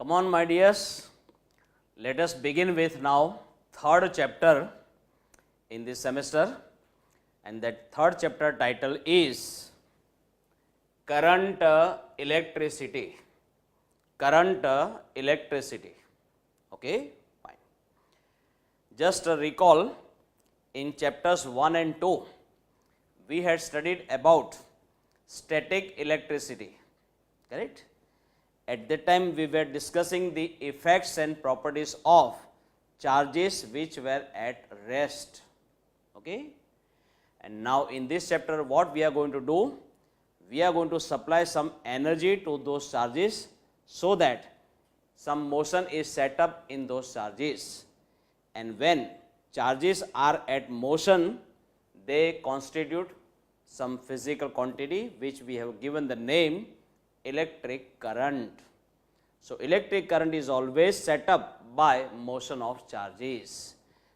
Come on, my dears, let us begin with now third chapter in this semester, and that third chapter title is Current Electricity. Current electricity. Okay, fine. Just recall, in chapters 1 and 2, we had studied about static electricity, correct? At that time, we were discussing the effects and properties of charges which were at rest. Okay? And now in this chapter, what we are going to do? We are going to supply some energy to those charges so that some motion is set up in those charges. And when charges are at motion, they constitute some physical quantity which we have given the name electric current. So electric current is always set up by motion of charges.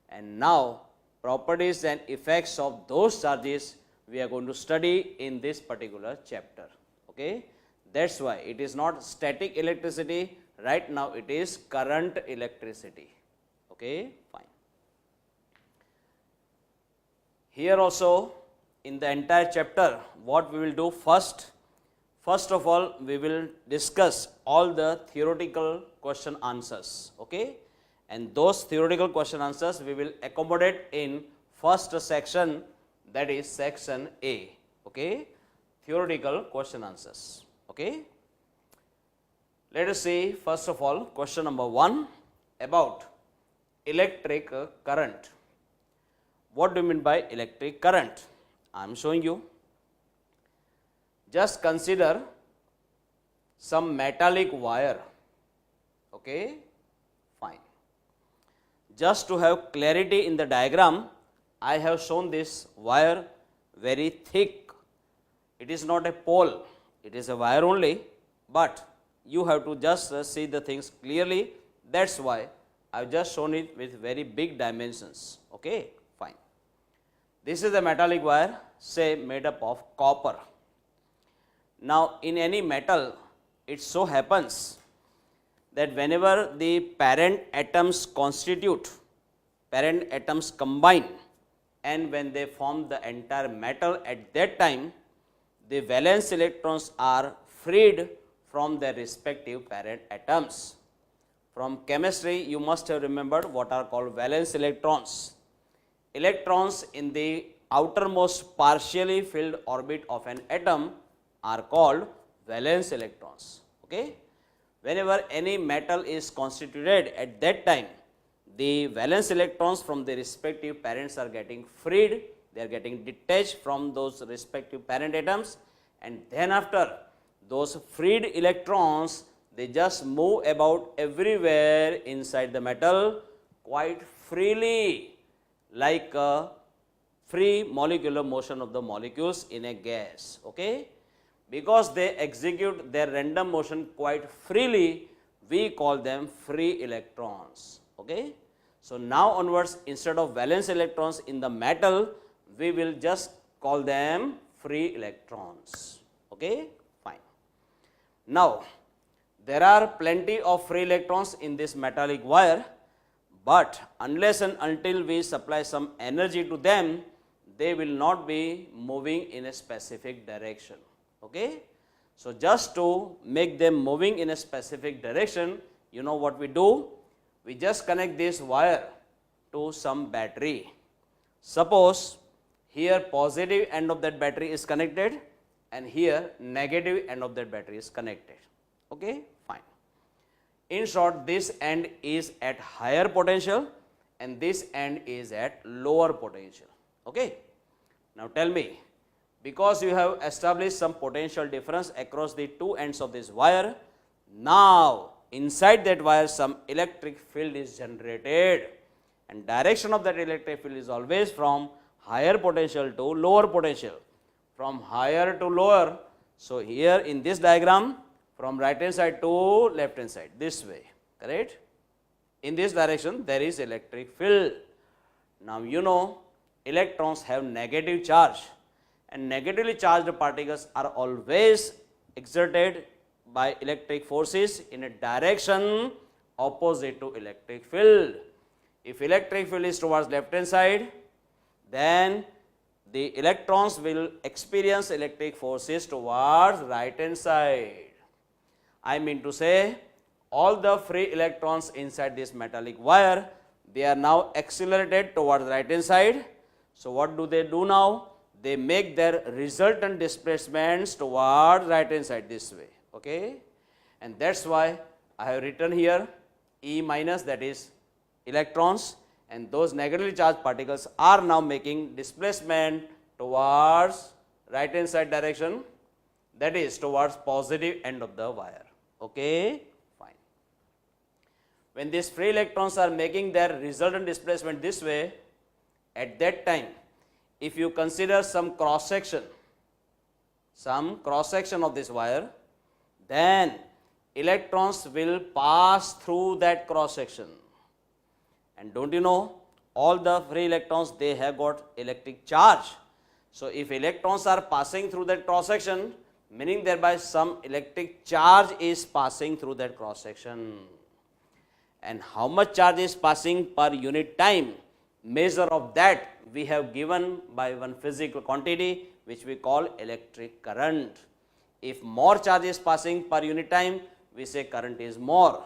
And now properties and effects of those charges we are going to study in this particular chapter. Okay? That's why it is not static electricity, right now it is current electricity. Okay? Fine. Here also in the entire chapter, what we will do first of all, we will discuss all the theoretical question answers, okay? And those theoretical question answers we will accommodate in first section, that is section A, okay? Theoretical question answers, okay? Let us see first of all question number 1 about electric current. What do you mean by electric current? I am showing you. Just consider some metallic wire, okay, fine. Just to have clarity in the diagram, I have shown this wire very thick. It is not a pole, it is a wire only, but you have to just see the things clearly. That's why I have just shown it with very big dimensions, okay, fine. This is a metallic wire, say made up of copper. Now, in any metal, it so happens that whenever the parent atoms constitute, parent atoms combine, and when they form the entire metal, at that time, the valence electrons are freed from their respective parent atoms. From chemistry, you must have remembered what are called valence electrons. Electrons in the outermost partially filled orbit of an atom are called valence electrons. Okay? Whenever any metal is constituted, at that time, the valence electrons from the respective parents are getting freed, they are getting detached from those respective parent atoms, and then after those freed electrons, they just move about everywhere inside the metal quite freely, like a free molecular motion of the molecules in a gas. Okay? Because they execute their random motion quite freely, we call them free electrons. Okay? So now onwards, instead of valence electrons in the metal, we will just call them free electrons. Okay? Fine. Now, there are plenty of free electrons in this metallic wire, but unless and until we supply some energy to them, they will not be moving in a specific direction. Okay? So just to make them moving in a specific direction, you know what we do? We just connect this wire to some battery. Suppose here positive end of that battery is connected and here negative end of that battery is connected. Okay? Fine. In short, this end is at higher potential and this end is at lower potential. Okay? Now tell me, because you have established some potential difference across the two ends of this wire, now inside that wire some electric field is generated, and direction of that electric field is always from higher potential to lower potential, from higher to lower. So here in this diagram, from right hand side to left hand side, this way, correct? In this direction there is electric field. Now you know electrons have negative charge, and negatively charged particles are always exerted by electric forces in a direction opposite to electric field. If electric field is towards left hand side, then the electrons will experience electric forces towards right hand side. I mean to say, all the free electrons inside this metallic wire, they are now accelerated towards right hand side. So what do they do now? They make their resultant displacements towards right hand side this way, okay? And that's why I have written here E minus, that is electrons, and those negatively charged particles are now making displacement towards right hand side direction, that is towards positive end of the wire, okay? Fine. When these free electrons are making their resultant displacement this way, at that time, if you consider some cross section of this wire, then electrons will pass through that cross section. And don't you know, all the free electrons, they have got electric charge. So if electrons are passing through that cross section, meaning thereby some electric charge is passing through that cross section. And how much charge is passing per unit time? Measure of that we have given by one physical quantity which we call electric current. If more charge is passing per unit time, we say current is more.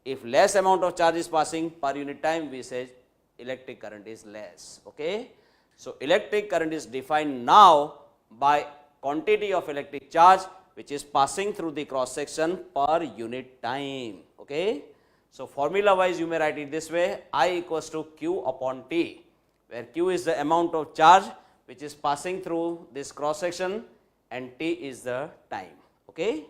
If less amount of charge is passing per unit time, we say electric current is less, okay? So electric current is defined now by quantity of electric charge which is passing through the cross section per unit time, okay? So formula wise you may write it this way, I equals to Q upon T, where Q is the amount of charge which is passing through this cross section and T is the time, okay?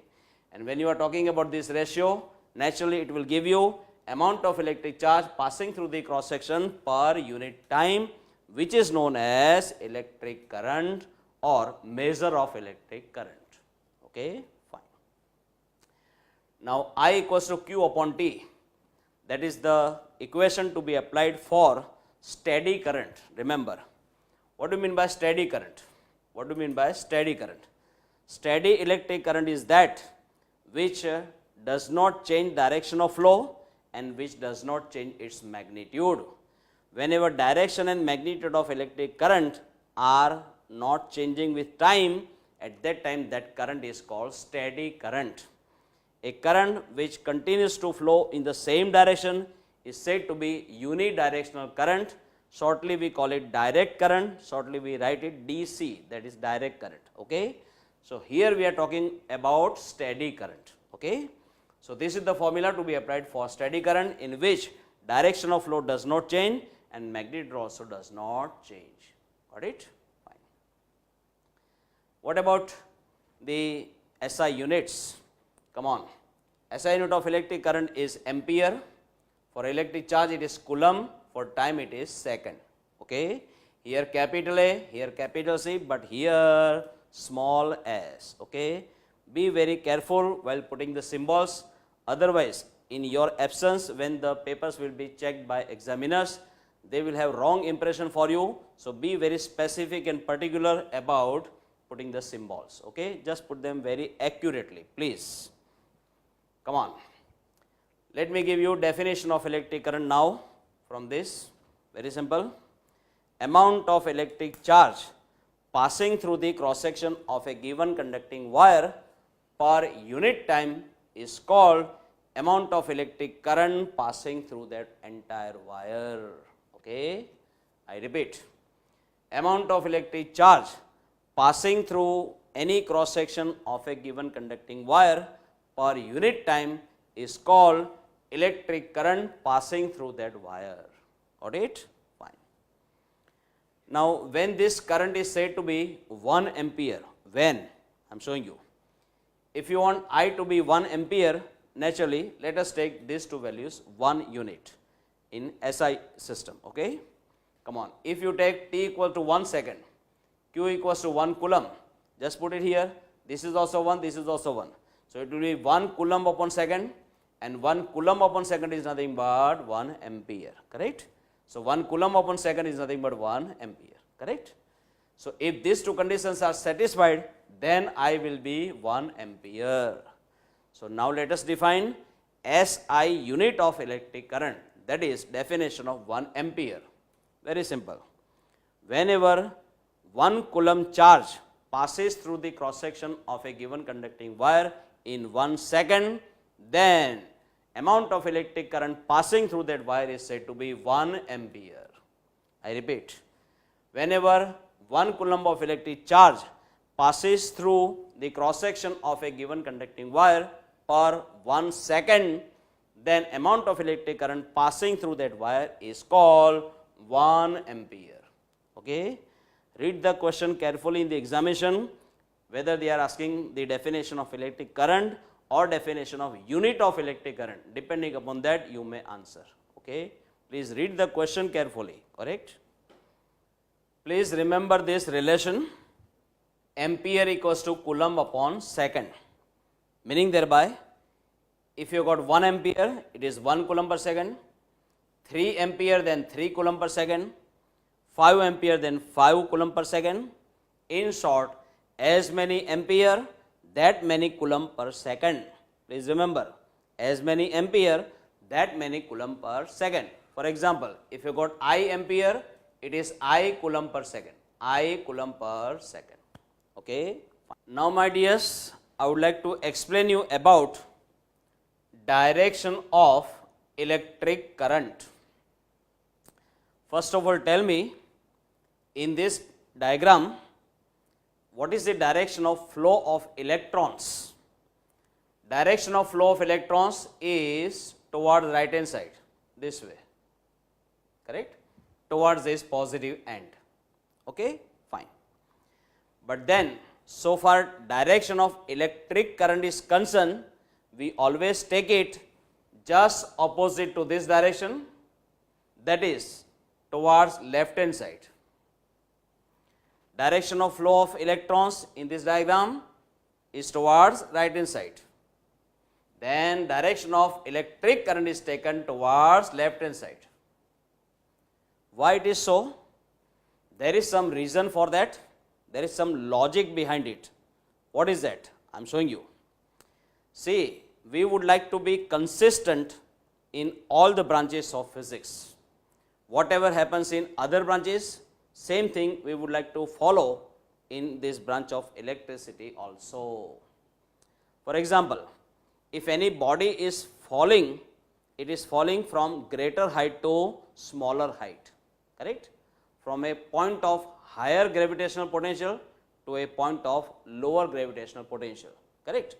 And when you are talking about this ratio, naturally it will give you amount of electric charge passing through the cross section per unit time, which is known as electric current or measure of electric current, okay? Fine. Now I equals to Q upon T, that is the equation to be applied for steady current. Remember, what do you mean by steady current? What do you mean by steady current? Steady electric current is that which does not change direction of flow and which does not change its magnitude. Whenever direction and magnitude of electric current are not changing with time, at that time that current is called steady current. A current which continues to flow in the same direction is said to be unidirectional current. Shortly we call it direct current, shortly we write it DC, that is direct current, okay? So here we are talking about steady current, okay? So this is the formula to be applied for steady current, in which direction of flow does not change and magnitude also does not change. Got it? Fine. What about the SI units? Come on. SI unit of electric current is ampere. For electric charge it is coulomb. For time it is second. Okay. Here capital A, here capital C, but here small s. Okay. Be very careful while putting the symbols. Otherwise, in your absence, when the papers will be checked by examiners, they will have wrong impression for you. So be very specific and particular about putting the symbols. Okay. Just put them very accurately, please. Come on. Let me give you definition of electric current now from this. Very simple. Amount of electric charge passing through the cross section of a given conducting wire per unit time is called amount of electric current passing through that entire wire. Okay. I repeat. Amount of electric charge passing through any cross section of a given conducting wire per unit time is called electric current passing through that wire. Got it? Fine. Now, when this current is said to be 1 ampere, when? I am showing you. If you want I to be 1 ampere, naturally, let us take these two values 1 unit in SI system. Okay? Come on. If you take t equal to 1 second, q equals to 1 coulomb, just put it here. This is also 1, this is also 1. So, it will be 1 coulomb upon second, and 1 coulomb upon second is nothing but 1 ampere, correct? So, 1 coulomb upon second is nothing but 1 ampere, correct? So, if these two conditions are satisfied, then I will be 1 ampere. So now let us define SI unit of electric current, that is definition of 1 ampere. Very simple. Whenever 1 coulomb charge passes through the cross section of a given conducting wire in 1 second, then amount of electric current passing through that wire is said to be 1 ampere. I repeat, whenever 1 coulomb of electric charge passes through the cross section of a given conducting wire per 1 second, then amount of electric current passing through that wire is called 1 ampere. Okay? Read the question carefully in the examination, whether they are asking the definition of electric current or definition of unit of electric current. Depending upon that, you may answer. Okay? Please read the question carefully. Correct? Please remember this relation, ampere equals to coulomb upon second. Meaning thereby, if you got 1 ampere, it is 1 coulomb per second, 3 ampere then 3 coulomb per second, 5 ampere then 5 coulomb per second. In short, as many ampere, that many coulomb per second. Please remember, as many ampere, that many coulomb per second. For example, if you got I ampere, it is I coulomb per second. I coulomb per second. Okay. Now, my dears, I would like to explain you about direction of electric current. First of all, tell me, in this diagram, what is the direction of flow of electrons? Direction of flow of electrons is towards right hand side, this way, correct? Towards this positive end. Okay, fine. But then, so far direction of electric current is concerned, we always take it just opposite to this direction, that is towards left hand side. Direction of flow of electrons in this diagram is towards right hand side. Then direction of electric current is taken towards left hand side. Why it is so? There is some reason for that. There is some logic behind it. What is that? I am showing you. See, we would like to be consistent in all the branches of physics. Whatever happens in other branches, same thing we would like to follow in this branch of electricity also. For example, if any body is falling, it is falling from greater height to smaller height, correct? From a point of higher gravitational potential to a point of lower gravitational potential, correct?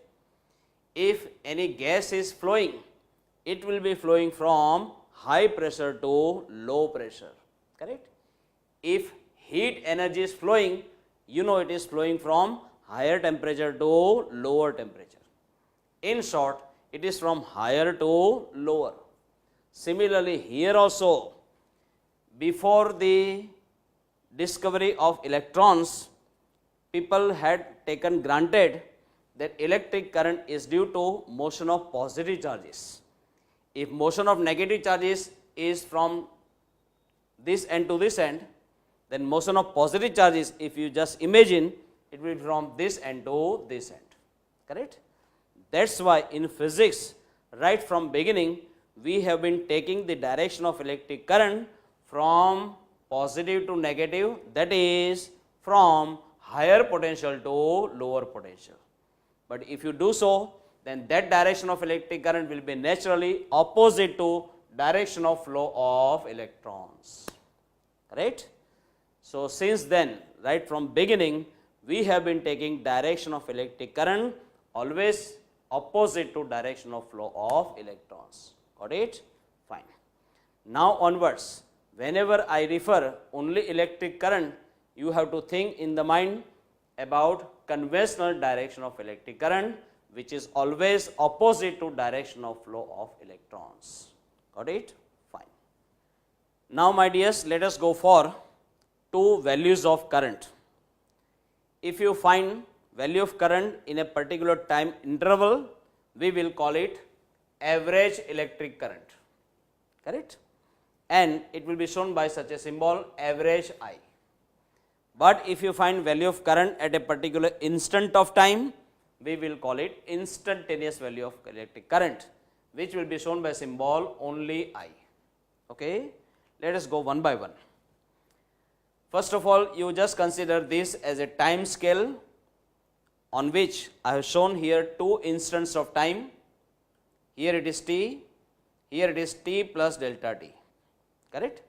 If any gas is flowing, it will be flowing from high pressure to low pressure, correct? If heat energy is flowing, you know it is flowing from higher temperature to lower temperature. In short, it is from higher to lower. Similarly, here also, before the discovery of electrons, people had taken granted that electric current is due to motion of positive charges. If motion of negative charges is from this end to this end, then motion of positive charges, if you just imagine, it will be from this end to this end, correct? That's why in physics, right from beginning, we have been taking the direction of electric current from positive to negative, that is from higher potential to lower potential. But if you do so, then that direction of electric current will be naturally opposite to direction of flow of electrons, correct? So since then, right from beginning, we have been taking direction of electric current always opposite to direction of flow of electrons. Got it? Fine. Now onwards, whenever I refer only electric current, you have to think in the mind about conventional direction of electric current, which is always opposite to direction of flow of electrons. Got it? Fine. Now my dears, let us go for two values of current. If you find value of current in a particular time interval, we will call it average electric current, correct? And it will be shown by such a symbol, average I. But if you find value of current at a particular instant of time, we will call it instantaneous value of electric current, which will be shown by symbol only I. Okay? Let us go one by one. First of all, you just consider this as a time scale on which I have shown here 2 instants of time. Here it is t, here it is t plus delta t, correct?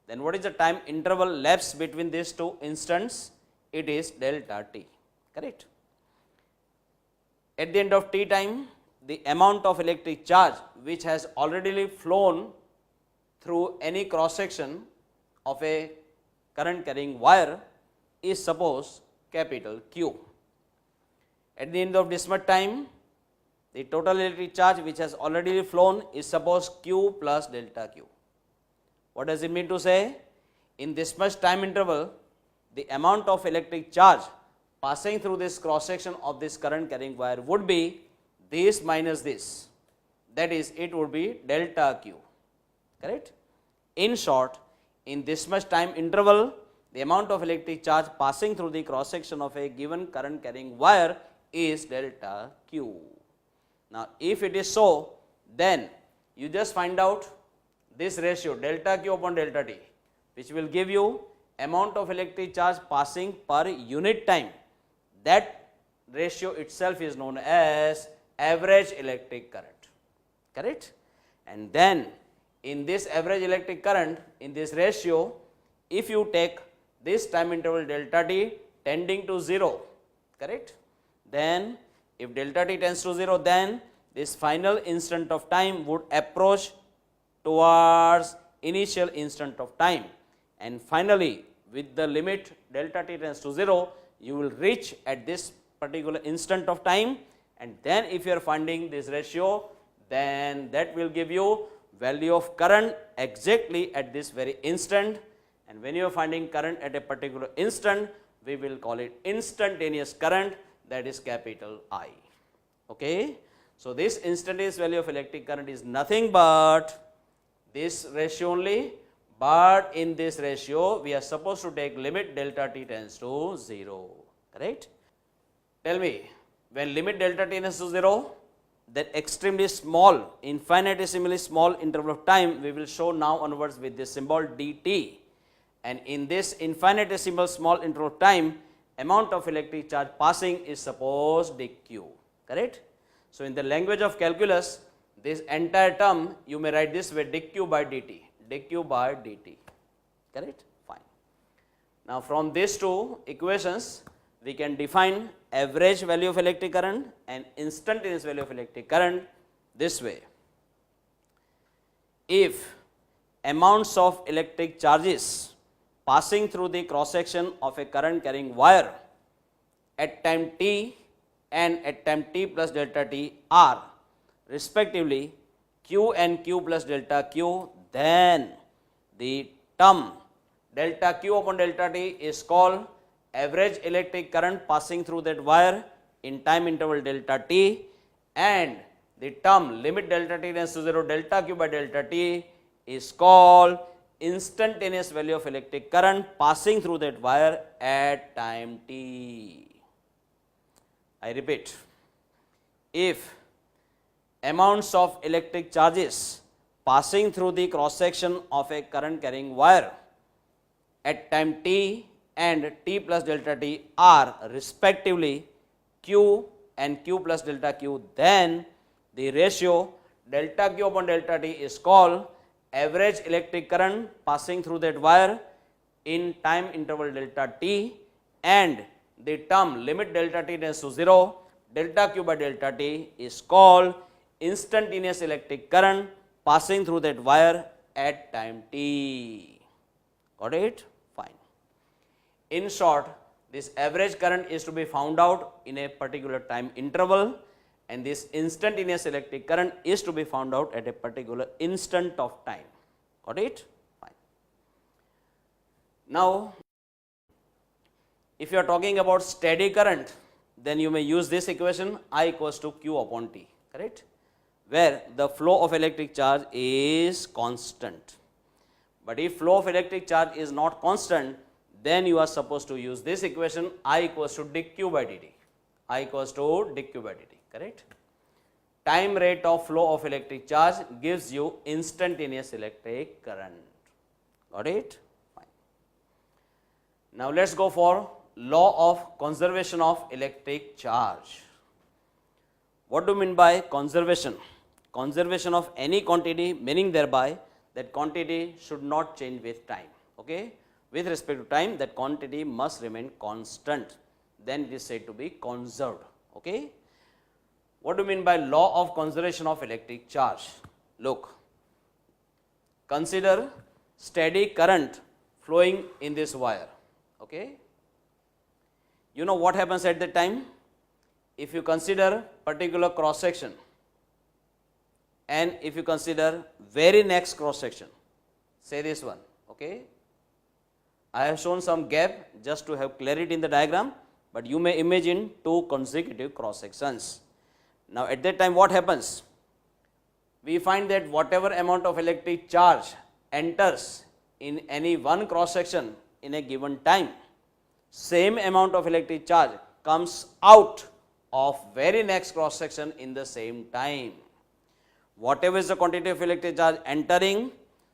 Then what is the time interval lapse between these 2 instants? It is delta t, correct? At the end of t time, the amount of electric charge which has already flown through any cross section of a current carrying wire is suppose capital Q. At the end of this much time, the total electric charge which has already flown is suppose Q plus delta Q. What does it mean to say? In this much time interval, the amount of electric charge passing through this cross section of this current carrying wire would be this minus this, that is, it would be delta Q, correct? In short, in this much time interval, the amount of electric charge passing through the cross section of a given current carrying wire is delta Q. Now, if it is so, then you just find out this ratio delta Q upon delta T, which will give you amount of electric charge passing per unit time. That ratio itself is known as average electric current, correct? And then in this average electric current, in this ratio, if you take this time interval delta t tending to 0, correct? Then if delta t tends to 0, then this final instant of time would approach towards initial instant of time, and finally with the limit delta t tends to 0, you will reach at this particular instant of time, and then if you are finding this ratio, then that will give you value of current exactly at this very instant, and when you are finding current at a particular instant, we will call it instantaneous current, that is capital I. Okay? So, this instantaneous value of electric current is nothing but this ratio only, but in this ratio we are supposed to take limit delta t tends to 0, correct? Tell me, when limit delta t tends to 0, that extremely small, infinitesimally small interval of time we will show now onwards with this symbol dt, and in this infinitesimal small interval of time, amount of electric charge passing is supposed dq, correct? So, in the language of calculus, this entire term you may write this way dq by dt, correct? Fine. Now, from these 2 equations, we can define average value of electric current and instantaneous value of electric current this way. If amounts of electric charges passing through the cross section of a current carrying wire at time t and at time t plus delta t are respectively q and q plus delta q, then the term delta q upon delta t is called average electric current passing through that wire in time interval delta t, and the term limit delta t tends to 0 delta q by delta t is called instantaneous value of electric current passing through that wire at time t. I repeat, if amounts of electric charges passing through the cross section of a current carrying wire at time t and t plus delta t are respectively q and q plus delta q, then the ratio delta q upon delta t is called average electric current passing through that wire in time interval delta t, and the term limit delta t tends to 0 delta q by delta t is called instantaneous electric current passing through that wire at time t. Got it? Fine. In short, this average current is to be found out in a particular time interval, and this instantaneous electric current is to be found out at a particular instant of time. Got it? Fine. Now, if you are talking about steady current, then you may use this equation I equals to q upon t, correct, where the flow of electric charge is constant. But if flow of electric charge is not constant, then you are supposed to use this equation I equals to dq by dt. I equals to dq by dt, correct. Time rate of flow of electric charge gives you instantaneous electric current. Got it? Fine. Now let us go for law of conservation of electric charge. What do you mean by conservation? Conservation of any quantity, meaning thereby that quantity should not change with time. Okay? With respect to time, that quantity must remain constant. Then it is said to be conserved. Okay? What do you mean by law of conservation of electric charge? Look, consider steady current flowing in this wire. Okay? You know what happens at that time? If you consider particular cross section and if you consider very next cross section, say this one. Okay? I have shown some gap just to have clarity in the diagram, but you may imagine two consecutive cross sections. Now at that time what happens? We find that whatever amount of electric charge enters in any one cross section in a given time, same amount of electric charge comes out of very next cross section in the same time. Whatever is the quantity of electric charge entering,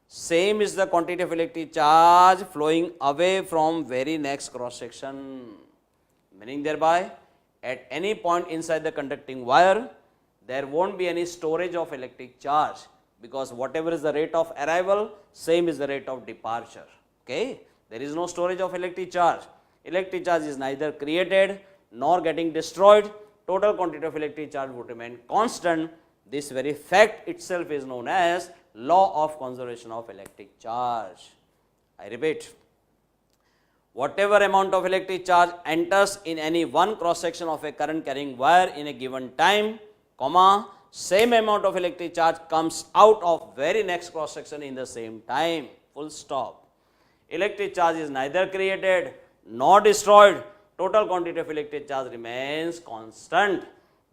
same is the quantity of electric charge flowing away from very next cross section. Meaning thereby, at any point inside the conducting wire, there won't be any storage of electric charge, because whatever is the rate of arrival, same is the rate of departure. Okay? There is no storage of electric charge. Electric charge is neither created nor getting destroyed. Total quantity of electric charge would remain constant. This very fact itself is known as law of conservation of electric charge. I repeat, whatever amount of electric charge enters in any one cross section of a current carrying wire in a given time, comma, same amount of electric charge comes out of very next cross section in the same time, full stop. Electric charge is neither created nor destroyed. Total quantity of electric charge remains constant.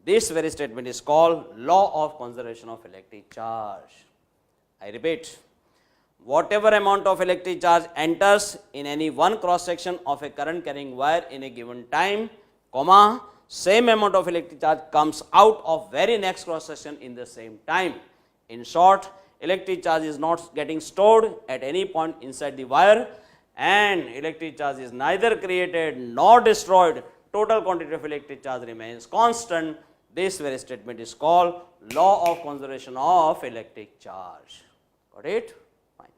This very statement is called law of conservation of electric charge. I repeat, whatever amount of electric charge enters in any one cross section of a current carrying wire in a given time, comma, same amount of electric charge comes out of very next cross section in the same time. In short, electric charge is not getting stored at any point inside the wire, and electric charge is neither created nor destroyed. Total quantity of electric charge remains constant. This very statement is called law of conservation of electric charge. Got it? Fine.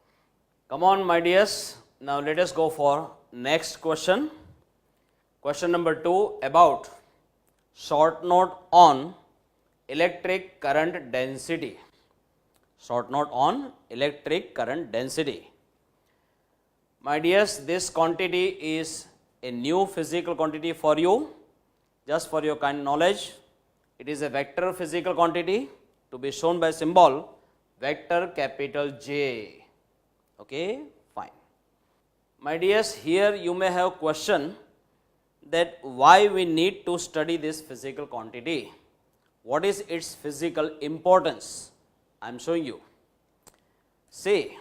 Come on, my dears. Now let us go for next question. Question number 2 about short note on electric current density. Short note on electric current density. My dears, this quantity is a new physical quantity for you. Just for your kind knowledge, it is a vector physical quantity to be shown by symbol vector capital J. Okay, fine. My dears, here you may have question that why we need to study this physical quantity. What is its physical importance? I am showing you. See,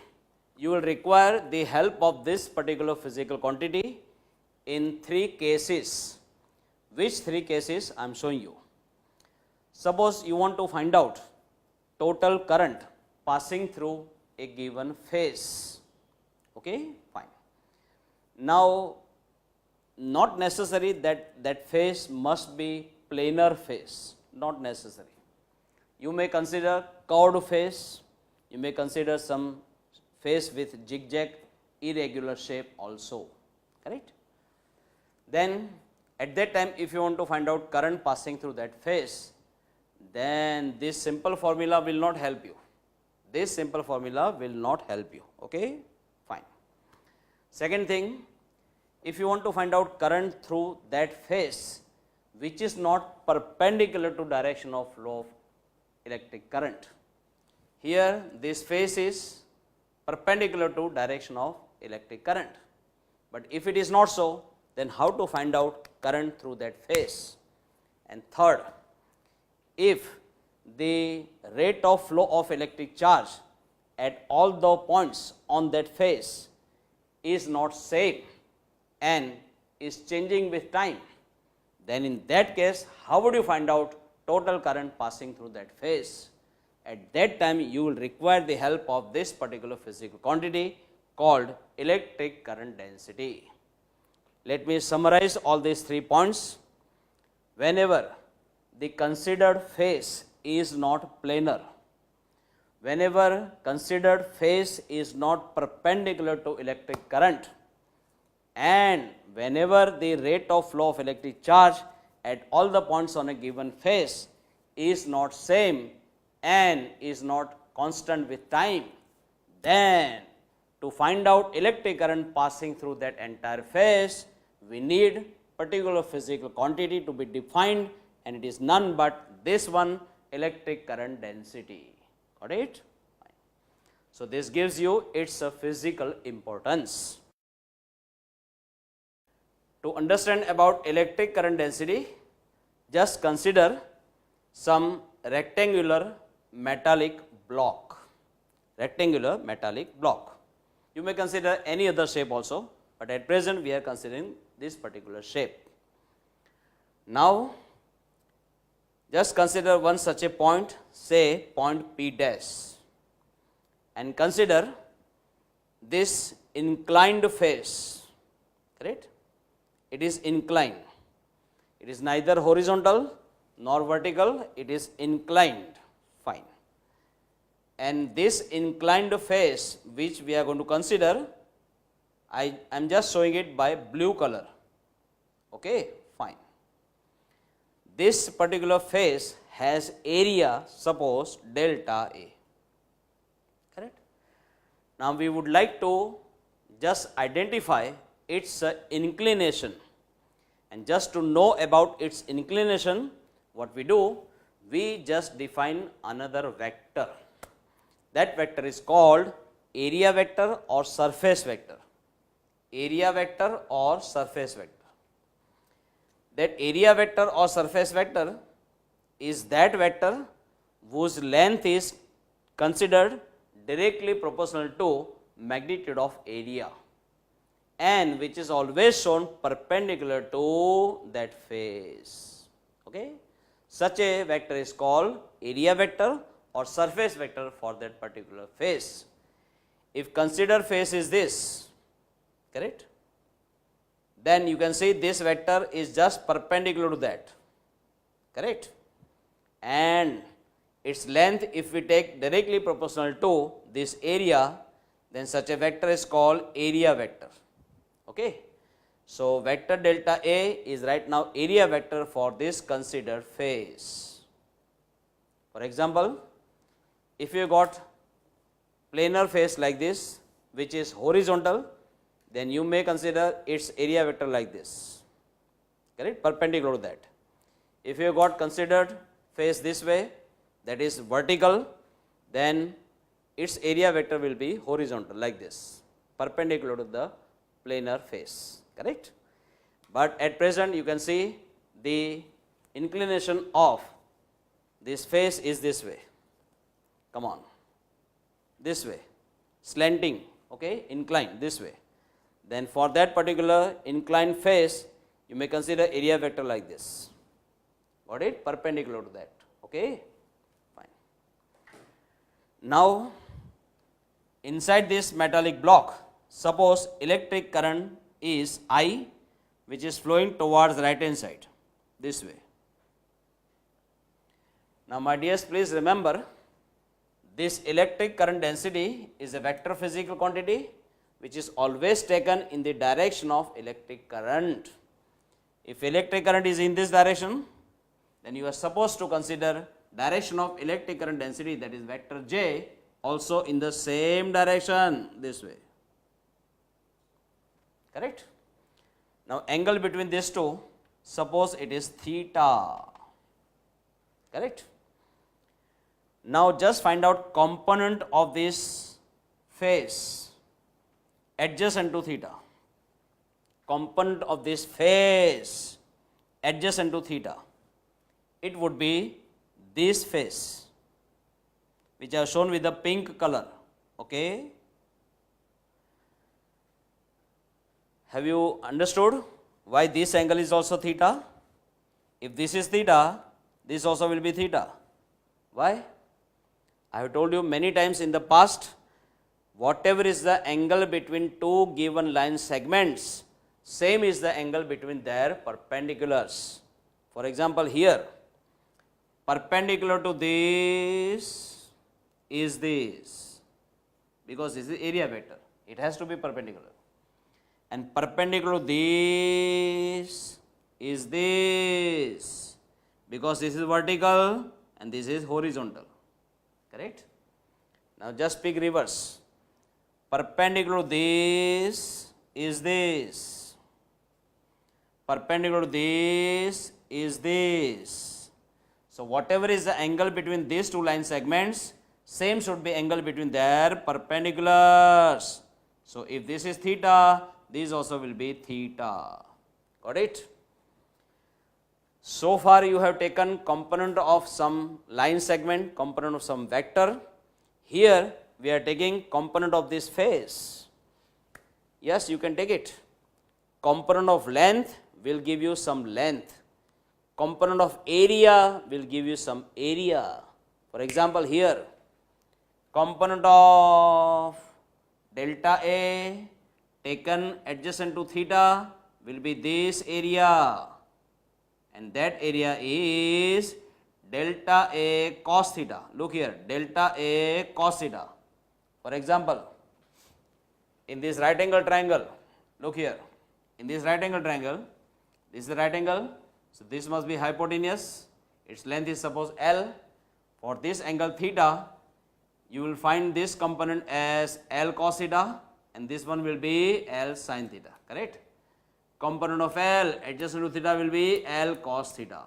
you will require the help of this particular physical quantity in 3 cases. Which 3 cases I am showing you? Suppose you want to find out total current passing through a given phase. Okay, fine. Now, not necessary that that phase must be planar phase, not necessary. You may consider curved phase, you may consider some phase with zigzag irregular shape also, correct? Then at that time, if you want to find out current passing through that phase, then this simple formula will not help you. This simple formula will not help you. Okay, fine. Second thing, if you want to find out current through that phase which is not perpendicular to direction of flow of electric current. Here this phase is perpendicular to direction of electric current. But if it is not so, then how to find out current through that phase? And third, if the rate of flow of electric charge at all the points on that phase is not same and is changing with time, then in that case, how would you find out total current passing through that phase? At that time, you will require the help of this particular physical quantity called electric current density. Let me summarize all these 3 points. Whenever the considered phase is not planar, whenever considered phase is not perpendicular to electric current, and whenever the rate of flow of electric charge at all the points on a given phase is not same and is not constant with time, then to find out electric current passing through that entire phase, we need particular physical quantity to be defined, and it is none but this one, electric current density. Got it? Fine. So this gives you its physical importance. To understand about electric current density, just consider some rectangular metallic block. Rectangular metallic block. You may consider any other shape also, but at present we are considering this particular shape. Now, just consider one such a point, say point P dash, and consider this inclined face, correct? It is inclined. It is neither horizontal nor vertical, it is inclined. Fine. And this inclined face which we are going to consider, I am just showing it by blue color. Okay, fine. This particular face has area, suppose delta A. Correct? Now we would like to just identify its inclination, and just to know about its inclination, what we do, we just define another vector. That vector is called area vector or surface vector. Area vector or surface vector. That area vector or surface vector is that vector whose length is considered directly proportional to magnitude of area, and which is always shown perpendicular to that face. Okay? Such a vector is called area vector or surface vector for that particular face. If considered face is this, correct? Then you can see this vector is just perpendicular to that, correct? And its length, if we take directly proportional to this area, then such a vector is called area vector. Okay? So vector delta A is right now area vector for this considered face. For example, if you got planar face like this, which is horizontal, then you may consider its area vector like this, correct? Perpendicular to that. If you got considered face this way, that is vertical, then its area vector will be horizontal like this, perpendicular to the planar face, correct? But at present you can see the inclination of this face is this way. Come on, this way, slanting, okay, inclined this way. Then for that particular inclined face, you may consider area vector like this. Got it? Perpendicular to that. Okay? Fine. Now, inside this metallic block, suppose electric current is I, which is flowing towards the right hand side, this way. Now, my dears, please remember, this electric current density is a vector physical quantity which is always taken in the direction of electric current. If electric current is in this direction, then you are supposed to consider direction of electric current density, that is vector J, also in the same direction, this way. Correct? Now angle between these two, suppose it is theta. Correct? Now just find out component of this face adjacent to theta. Component of this face adjacent to theta. It would be this face, which I have shown with the pink color. Okay? Have you understood why this angle is also theta? If this is theta, this also will be theta. Why? I have told you many times in the past, whatever is the angle between two given line segments, same is the angle between their perpendiculars. For example, here, perpendicular to this is this, because this is area vector. It has to be perpendicular. And perpendicular to this is this, because this is vertical and this is horizontal. Correct? Now just speak reverse. Perpendicular to this is this. Perpendicular to this is this. So whatever is the angle between these two line segments, same should be angle between their perpendiculars. So if this is theta, this also will be theta. Got it? So far you have taken component of some line segment, component of some vector. Here we are taking component of this face. Yes, you can take it. Component of length will give you some length. Component of area will give you some area. For example, here, component of delta A taken adjacent to theta will be this area, and that area is delta A cos theta. Look here, delta A cos theta. For example, in this right angle triangle, look here, in this right angle triangle, this is the right angle, so this must be hypotenuse, its length is suppose L. For this angle theta, you will find this component as L cos theta, and this one will be L sin theta, correct? Component of L adjacent to theta will be L cos theta.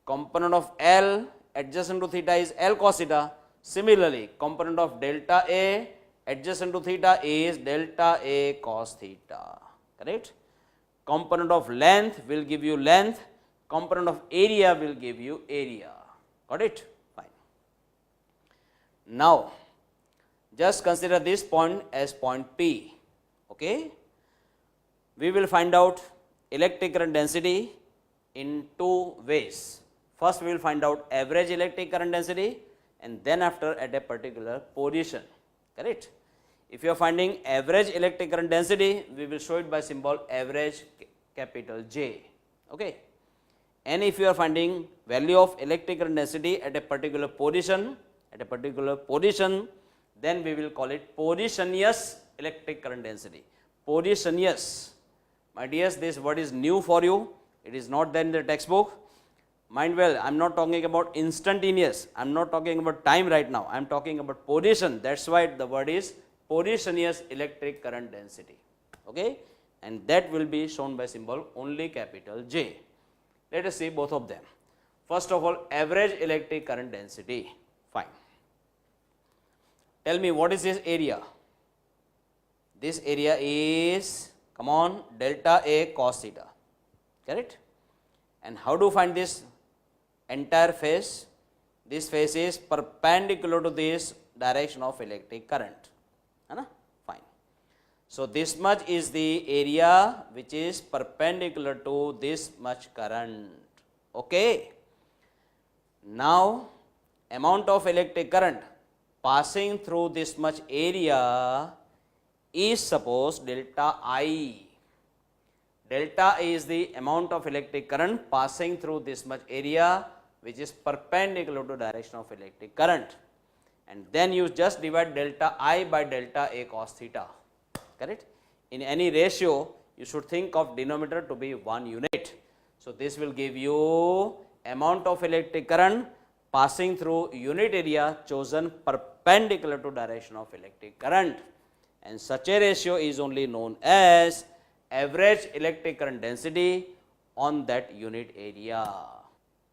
Component of L adjacent to theta is L cos theta. Similarly, component of delta A adjacent to theta is delta A cos theta, correct? Component of length will give you length, component of area will give you area. Got it? Fine. Now, just consider this point as point P. Okay? We will find out electric current density in two ways. First, we will find out average electric current density, and then after at a particular position. Correct? If you are finding average electric current density, we will show it by symbol average capital J. Okay? And if you are finding value of electric current density at a particular position, then we will call it positionless electric current density. Positionless. My dears, this word is new for you. It is not there in the textbook. Mind well, I am not talking about instantaneous. I am not talking about time right now. I am talking about position. That's why the word is positionless electric current density. Okay? And that will be shown by symbol only capital J. Let us see both of them. First of all, average electric current density. Fine. Tell me, what is this area? This area is, come on, delta A cos theta. Correct? And how to find this entire face? This face is perpendicular to this direction of electric current. Fine. So this much is the area which is perpendicular to this much current. Okay. Now, amount of electric current passing through this much area is suppose delta I. Delta I is the amount of electric current passing through this much area which is perpendicular to direction of electric current. And then you just divide delta I by delta A cos theta. Correct? In any ratio, you should think of denominator to be 1 unit. So this will give you amount of electric current passing through unit area chosen perpendicular to direction of electric current. And such a ratio is only known as average electric current density on that unit area.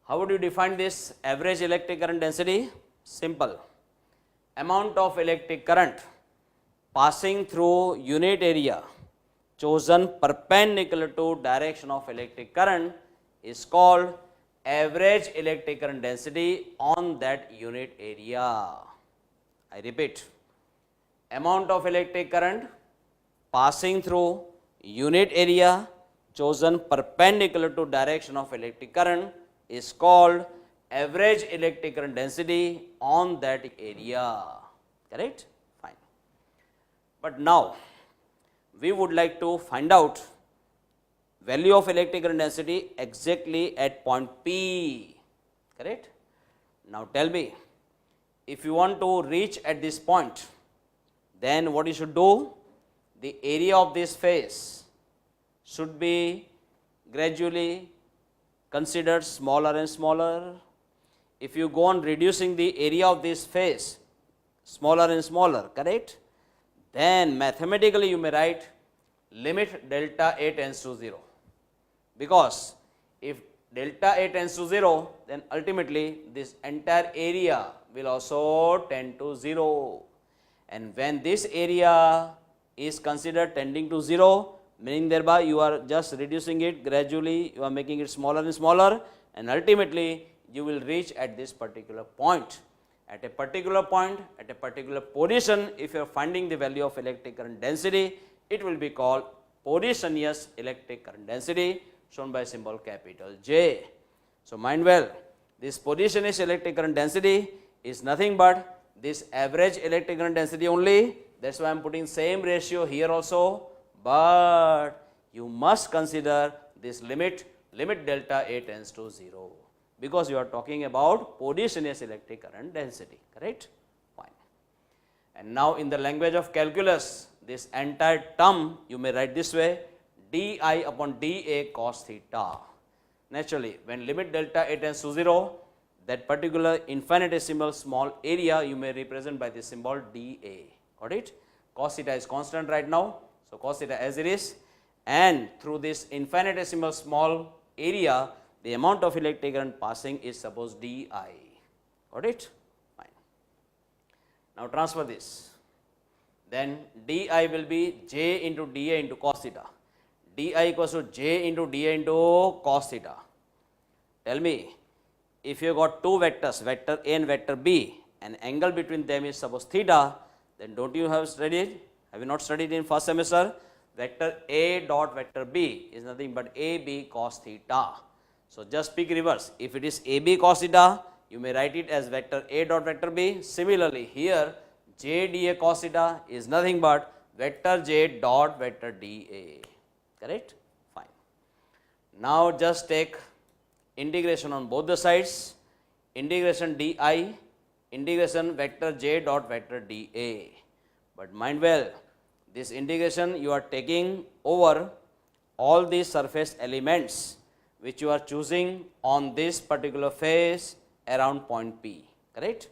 How would you define this average electric current density? Simple. Amount of electric current passing through unit area chosen perpendicular to direction of electric current is called average electric current density on that unit area. I repeat, amount of electric current passing through unit area chosen perpendicular to direction of electric current is called average electric current density on that area. Correct? Fine. But now we would like to find out value of electric current density exactly at point P. Correct? Now tell me, if you want to reach at this point, then what you should do? The area of this phase should be gradually considered smaller and smaller. If you go on reducing the area of this phase smaller and smaller, correct? Then mathematically you may write limit delta A tends to 0. Because if delta A tends to 0, then ultimately this entire area will also tend to 0. And when this area is considered tending to 0, meaning thereby you are just reducing it gradually, you are making it smaller and smaller, and ultimately you will reach at this particular point. At a particular point, at a particular position, if you are finding the value of electric current density, it will be called positionless electric current density, shown by symbol capital J. So mind well, this positionless electric current density is nothing but this average electric current density only. That's why I am putting same ratio here also, but you must consider this limit delta A tends to 0, because you are talking about positionless electric current density, correct? Fine. And now in the language of calculus, this entire term you may write this way, di upon dA cos theta. Naturally, when limit delta A tends to 0, that particular infinitesimal small area you may represent by the symbol dA. Got it? Cos theta is constant right now, so cos theta as it is, and through this infinitesimal small area, the amount of electric current passing is suppose di. Got it? Fine. Now transfer this. Then di will be j into dA into cos theta. Di equals to j into dA into cos theta. Tell me, if you got two vectors, vector A and vector B, and angle between them is suppose theta, then don't you have studied? Have you not studied in first semester? Vector A dot vector B is nothing but AB cos theta. So just pick reverse. If it is AB cos theta, you may write it as vector A dot vector B. Similarly, here J dA cos theta is nothing but vector J dot vector dA. Correct? Fine. Now just take integration on both the sides. Integration di, integration vector J dot vector dA. But mind well, this integration you are taking over all these surface elements which you are choosing on this particular phase around point P, correct?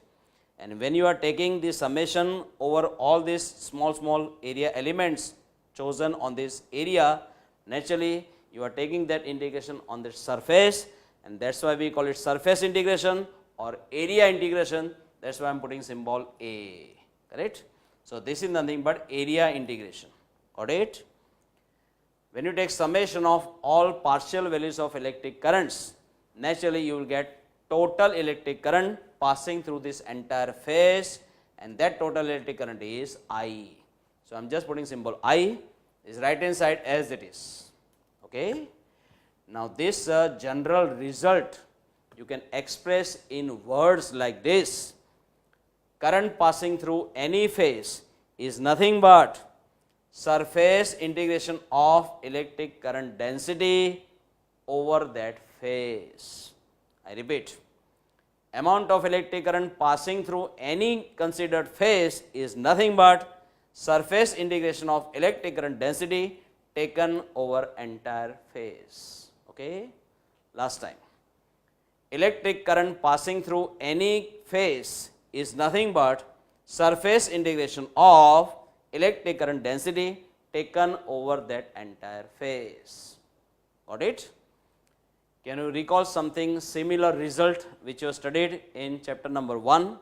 And when you are taking the summation over all these small area elements chosen on this area, naturally you are taking that integration on the surface, and that's why we call it surface integration or area integration. That's why I am putting symbol A, correct? So this is nothing but area integration. Got it? When you take summation of all partial values of electric currents, naturally you will get total electric current passing through this entire phase, and that total electric current is I. So I am just putting symbol I, is right hand side as it is. Okay? Now this general result you can express in words like this: current passing through any phase is nothing but surface integration of electric current density over that phase. I repeat, amount of electric current passing through any considered phase is nothing but surface integration of electric current density taken over entire phase. Okay? Last time. Electric current passing through any phase is nothing but surface integration of electric current density taken over that entire phase. Got it? Can you recall something similar result which you studied in chapter number 1?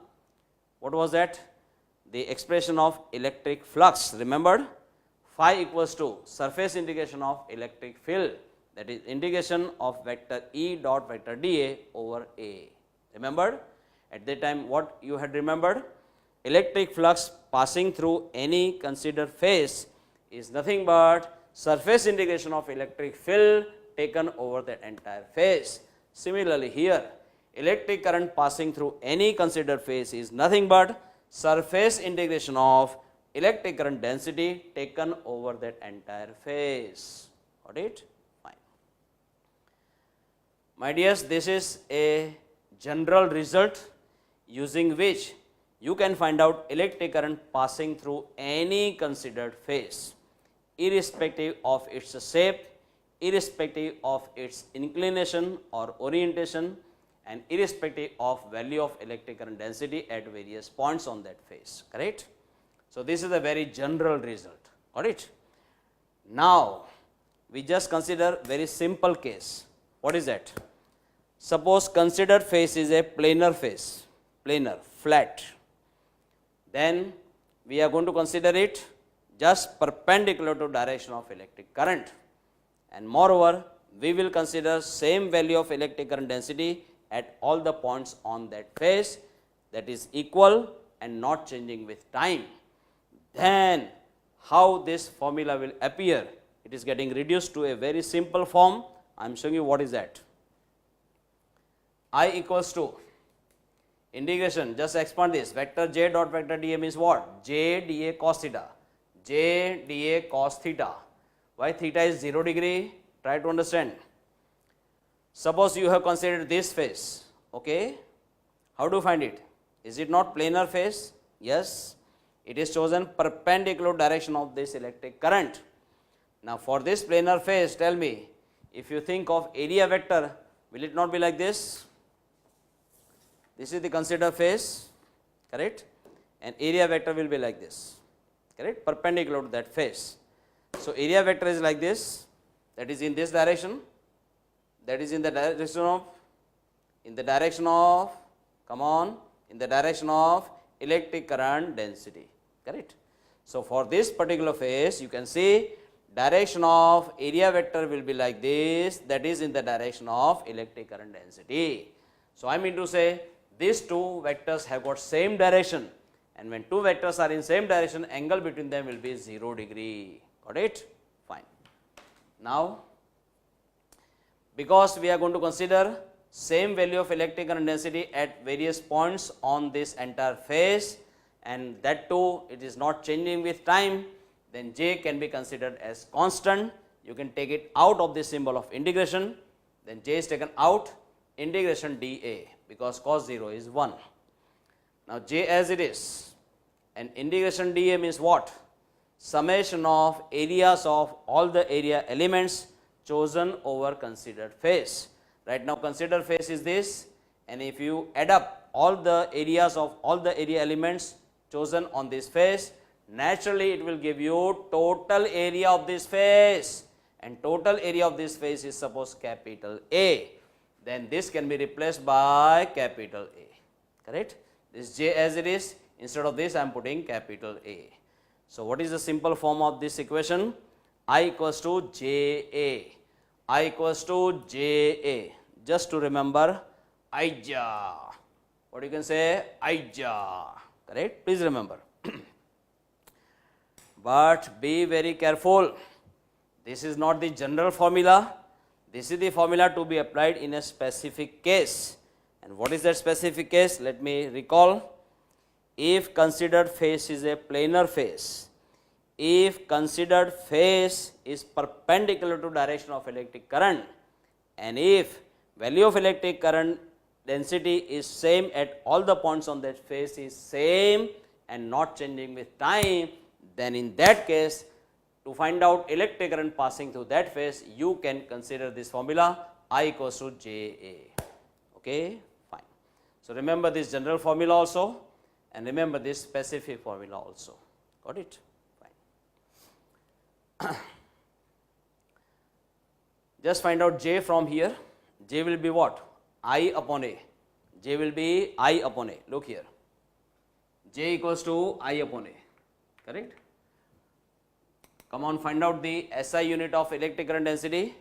What was that? The expression of electric flux. Remembered? Phi equals to surface integration of electric field, that is integration of vector E dot vector dA over A. Remembered? At that time what you had remembered? Electric flux passing through any considered phase is nothing but surface integration of electric field taken over the entire phase. Similarly, here electric current passing through any considered phase is nothing but surface integration of electric current density taken over that entire phase. Got it? Fine. My dears, this is a general result using which you can find out electric current passing through any considered phase, irrespective of its shape, irrespective of its inclination or orientation, and irrespective of value of electric current density at various points on that phase. Correct? So, this is a very general result. Got it? Now, we just consider very simple case. What is that? Suppose considered phase is a planar phase, planar, flat. Then we are going to consider it just perpendicular to direction of electric current. And moreover, we will consider same value of electric current density at all the points on that phase, that is equal and not changing with time. Then how this formula will appear? It is getting reduced to a very simple form. I am showing you what is that. I equals to integration, just expand this, vector j dot vector dA means what? J dA cos theta, j dA cos theta. Why theta is 0 degree? Try to understand. Suppose you have considered this phase, okay? How do you find it? Is it not planar phase? Yes, it is chosen perpendicular direction of this electric current. Now for this planar phase, tell me, if you think of area vector, will it not be like this? This is the considered phase, correct? And area vector will be like this, correct? Perpendicular to that phase. So area vector is like this, that is in this direction, that is in the direction of, come on, in the direction of electric current density, correct? So for this particular phase, you can see direction of area vector will be like this, that is in the direction of electric current density. So I mean to say, these two vectors have got same direction, and when two vectors are in same direction, angle between them will be 0 degree. Got it? Fine. Now, because we are going to consider same value of electric current density at various points on this entire phase, and that too it is not changing with time, then J can be considered as constant. You can take it out of the symbol of integration, then J is taken out, integration dA, because cos 0 is 1. Now J as it is, and integration dA means what? Summation of areas of all the area elements chosen over considered phase. Right now considered phase is this, and if you add up all the areas of all the area elements chosen on this phase, naturally it will give you total area of this phase, and total area of this phase is suppose capital A. Then this can be replaced by capital A, correct? This J as it is, instead of this I am putting capital A. So what is the simple form of this equation? I equals to JA, I equals to JA. Just to remember, Ija. What you can say? Ija, correct? Please remember. But be very careful. This is not the general formula. This is the formula to be applied in a specific case. And what is that specific case? Let me recall. If considered phase is a planar phase, if considered phase is perpendicular to direction of electric current, and if value of electric current density is same at all the points on that phase is same and not changing with time, then in that case, to find out electric current passing through that phase, you can consider this formula I equals to JA. Okay, fine. So remember this general formula also, and remember this specific formula also. Got it? Fine. Just find out J from here. J will be what? I upon A. J will be I upon A. Look here. J equals to I upon A. Correct? Come on, find out the SI unit of electric current density.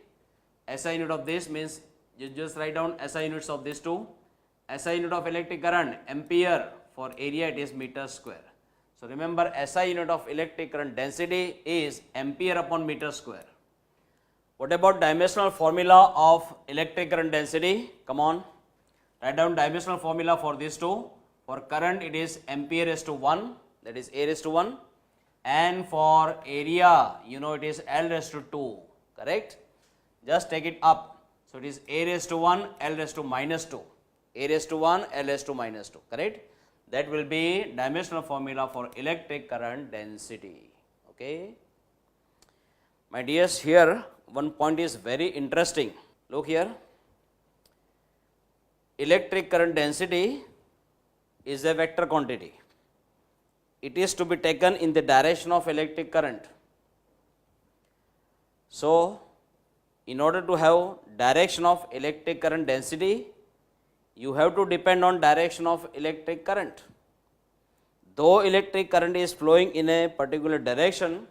SI unit of this means you just write down SI units of these two. SI unit of electric current, ampere. For area it is meter square. So remember, SI unit of electric current density is ampere upon meter square. What about dimensional formula of electric current density? Come on, write down dimensional formula for these two. For current it is ampere raised to 1, that is A raised to 1, and for area you know it is L raised to 2, correct? Just take it up. So it is A raised to 1, L raised to minus 2, A raised to 1, L raised to minus 2, correct? That will be dimensional formula for electric current density. Okay. My dears, here one point is very interesting. Look here. Electric current density is a vector quantity. It is to be taken in the direction of electric current. So, in order to have direction of electric current density, you have to depend on direction of electric current. Though electric current is flowing in a particular direction,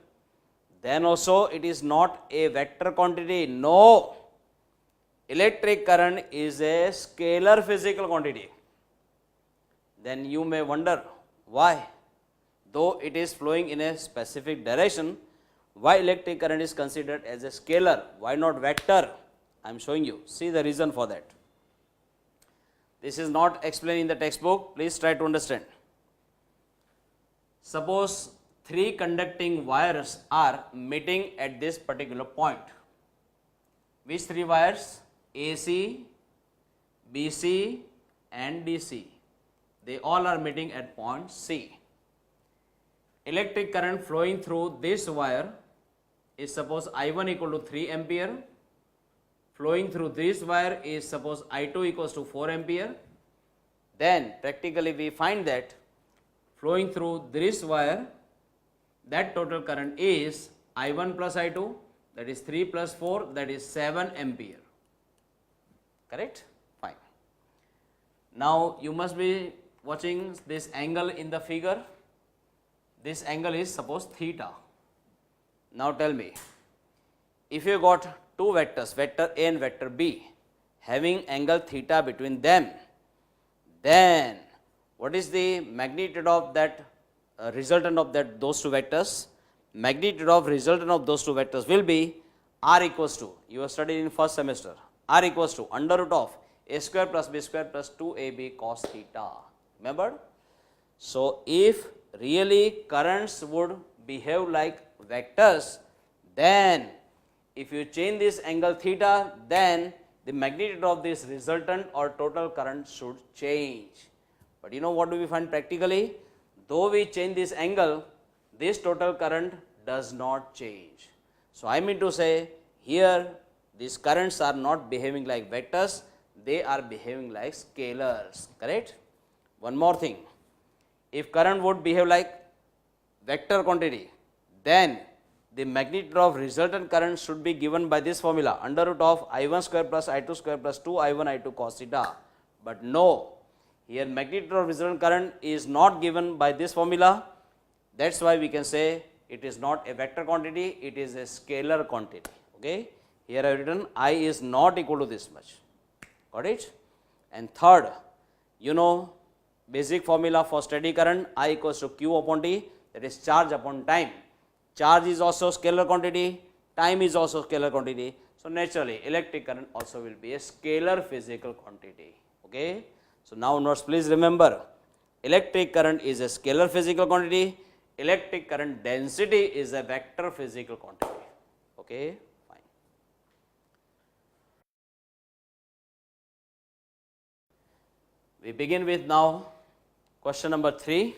then also it is not a vector quantity. No, electric current is a scalar physical quantity. Then you may wonder why, though it is flowing in a specific direction, why electric current is considered as a scalar, why not vector? I am showing you. See the reason for that. This is not explained in the textbook, please try to understand. Suppose three conducting wires are meeting at this particular point. Which three wires? AC, BC and DC. They all are meeting at point C. Electric current flowing through this wire is suppose I1 equal to 3 ampere. Flowing through this wire is suppose I2 equals to 4 ampere. Then practically we find that flowing through this wire, that total current is I1 plus I2, that is 3 plus 4, that is 7 ampere. Correct? Fine. Now you must be watching this angle in the figure. This angle is suppose theta. Now tell me, if you got two vectors, vector A and vector B, having angle theta between them, then what is the magnitude of that resultant of those two vectors? Magnitude of resultant of those two vectors will be R equals to, you have studied in first semester, R equals to under root of A square plus B square plus 2AB cos theta. Remember? So if really currents would behave like vectors, then if you change this angle theta, then the magnitude of this resultant or total current should change. But you know what do we find practically? Though we change this angle, this total current does not change. So I mean to say, here these currents are not behaving like vectors, they are behaving like scalars, correct? One more thing, if current would behave like vector quantity, then the magnitude of resultant current should be given by this formula, under root of I1 square plus I2 square plus 2 I1 I2 cos theta. But no, here magnitude of resultant current is not given by this formula. That's why we can say it is not a vector quantity, it is a scalar quantity. Okay? Here I have written I is not equal to this much. Got it? And third, you know basic formula for steady current, I equals to Q upon T, that is charge upon time. Charge is also scalar quantity, time is also scalar quantity. So naturally electric current also will be a scalar physical quantity. Okay? So now notes, please remember, electric current is a scalar physical quantity, electric current density is a vector physical quantity. Okay? Fine. We begin with now question number 3.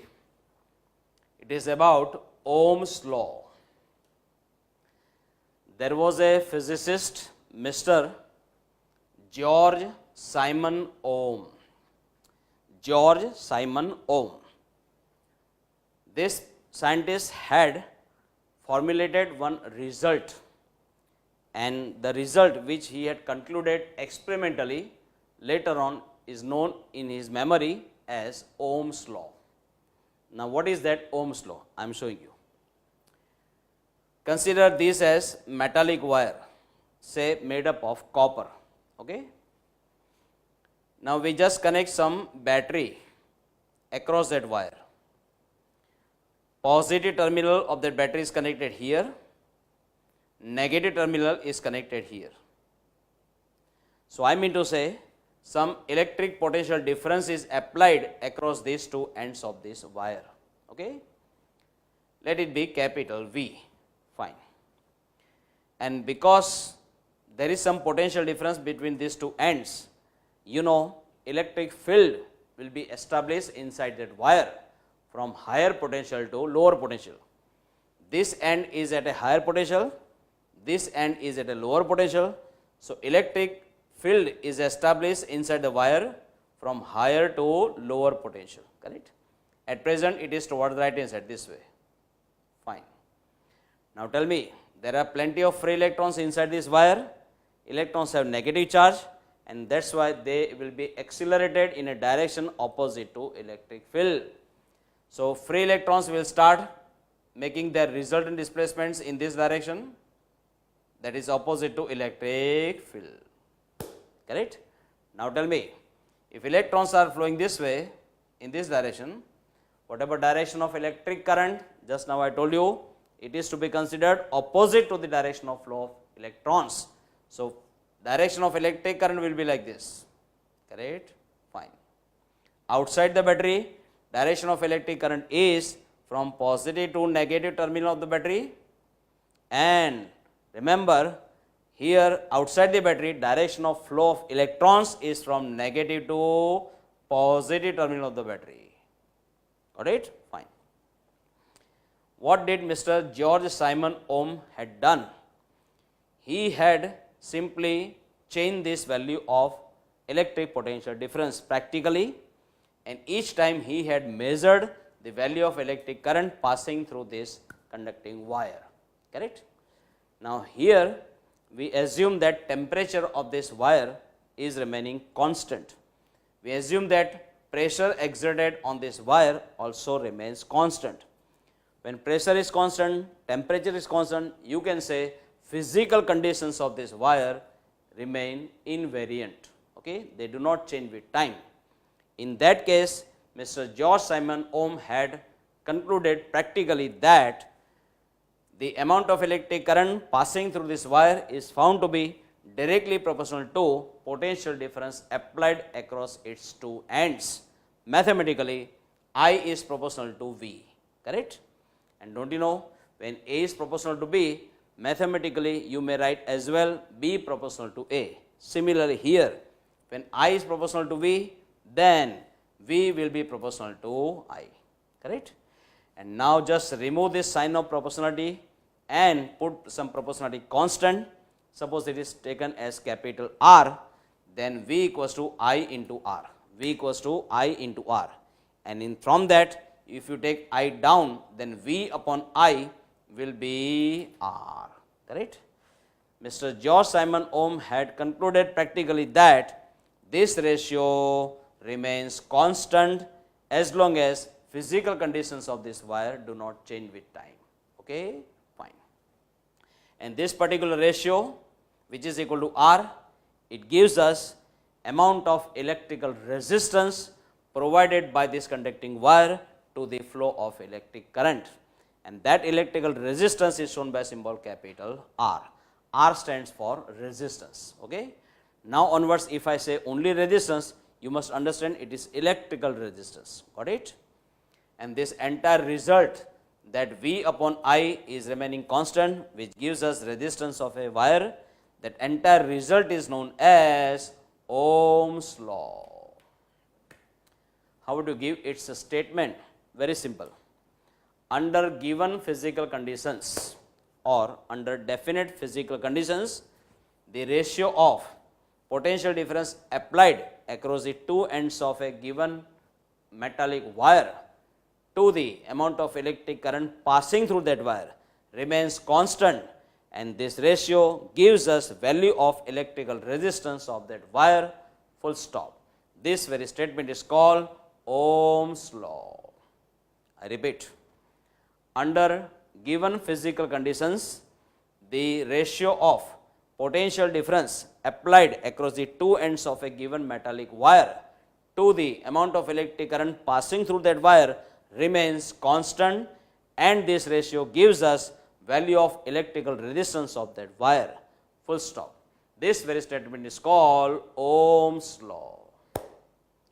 It is about Ohm's law. There was a physicist, Mr. George Simon Ohm. George Simon Ohm. This scientist had formulated one result, and the result which he had concluded experimentally later on is known in his memory as Ohm's law. Now what is that Ohm's law? I am showing you. Consider this as metallic wire, say made up of copper. Okay? Now we just connect some battery across that wire. positive terminal of that battery is connected here, negative terminal is connected here. So I mean to say some electric potential difference is applied across these two ends of this wire. Okay? Let it be capital V, fine. And because there is some potential difference between these two ends, you know, electric field will be established inside that wire from higher potential to lower potential. This end is at a higher potential, this end is at a lower potential. So electric field is established inside the wire from higher to lower potential, correct? At present it is toward the right hand side this way, fine. Now tell me, there are plenty of free electrons inside this wire. Electrons have negative charge, and that's why they will be accelerated in a direction opposite to electric field. So free electrons will start making their resultant displacements in this direction, that is opposite to electric field, correct? Now tell me, if electrons are flowing this way in this direction, whatever direction of electric current, just now I told you, it is to be considered opposite to the direction of flow of electrons. So direction of electric current will be like this, correct? Fine. Outside the battery, direction of electric current is from positive to negative terminal of the battery, and remember here outside the battery, direction of flow of electrons is from negative to positive terminal of the battery. Got it? Fine. What did Mr. George Simon Ohm had done? He had simply changed this value of electric potential difference practically, and each time he had measured the value of electric current passing through this conducting wire, correct? Now here we assume that temperature of this wire is remaining constant. We assume that pressure exerted on this wire also remains constant. When pressure is constant, temperature is constant, you can say physical conditions of this wire remain invariant. Okay? They do not change with time. In that case, Mr. George Simon Ohm had concluded practically that the amount of electric current passing through this wire is found to be directly proportional to potential difference applied across its two ends. Mathematically, I is proportional to V, correct? And don't you know, when A is proportional to B, mathematically you may write as well B proportional to A. Similarly here, when I is proportional to V, then V will be proportional to I, correct? And now just remove this sign of proportionality and put some proportionality constant. Suppose it is taken as capital R, then V equals to I into R. V equals to I into R. And from that, if you take I down, then V upon I will be R, correct? Mr. George Simon Ohm had concluded practically that this ratio remains constant as long as physical conditions of this wire do not change with time. Okay, fine. And this particular ratio, which is equal to R, it gives us amount of electrical resistance provided by this conducting wire to the flow of electric current. And that electrical resistance is shown by symbol capital R. R stands for resistance. Okay. Now onwards, if I say only resistance, you must understand it is electrical resistance. Got it? And this entire result, that V upon I is remaining constant, which gives us resistance of a wire, that entire result is known as Ohm's law. How would you give its a statement? Very simple. Under given physical conditions or under definite physical conditions, the ratio of potential difference applied across the two ends of a given metallic wire to the amount of electric current passing through that wire remains constant, and this ratio gives us value of electrical resistance of that wire, full stop. This very statement is called Ohm's law. I repeat, under given physical conditions, the ratio of potential difference applied across the two ends of a given metallic wire to the amount of electric current passing through that wire remains constant, and this ratio gives us value of electrical resistance of that wire, full stop. This very statement is called Ohm's law.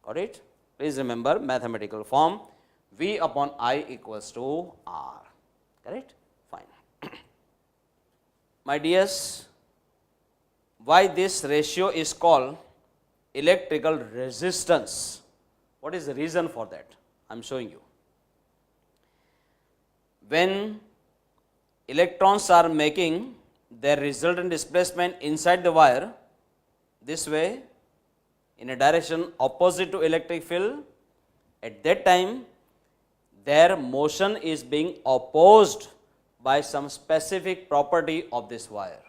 Got it? Please remember mathematical form, V upon I equals to R. Correct? Fine. My dears, why this ratio is called electrical resistance? What is the reason for that? I am showing you. When electrons are making their resultant displacement inside the wire this way in a direction opposite to electric field, at that time their motion is being opposed by some specific property of this wire.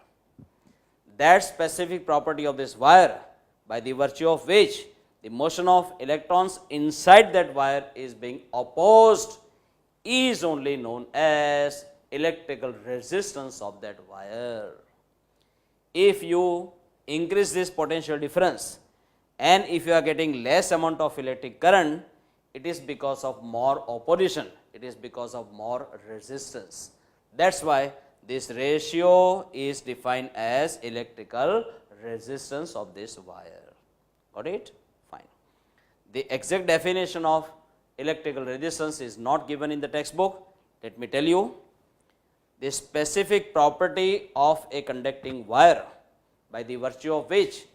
That specific property of this wire, by the virtue of which the motion of electrons inside that wire is being opposed, is only known as electrical resistance of that wire. If you increase this potential difference and if you are getting less amount of electric current, it is because of more opposition, it is because of more resistance. That is why this ratio is defined as electrical resistance of this wire. Got it? Fine. The exact definition of electrical resistance is not given in the textbook. Let me tell you. The specific property of a conducting wire, by the virtue of which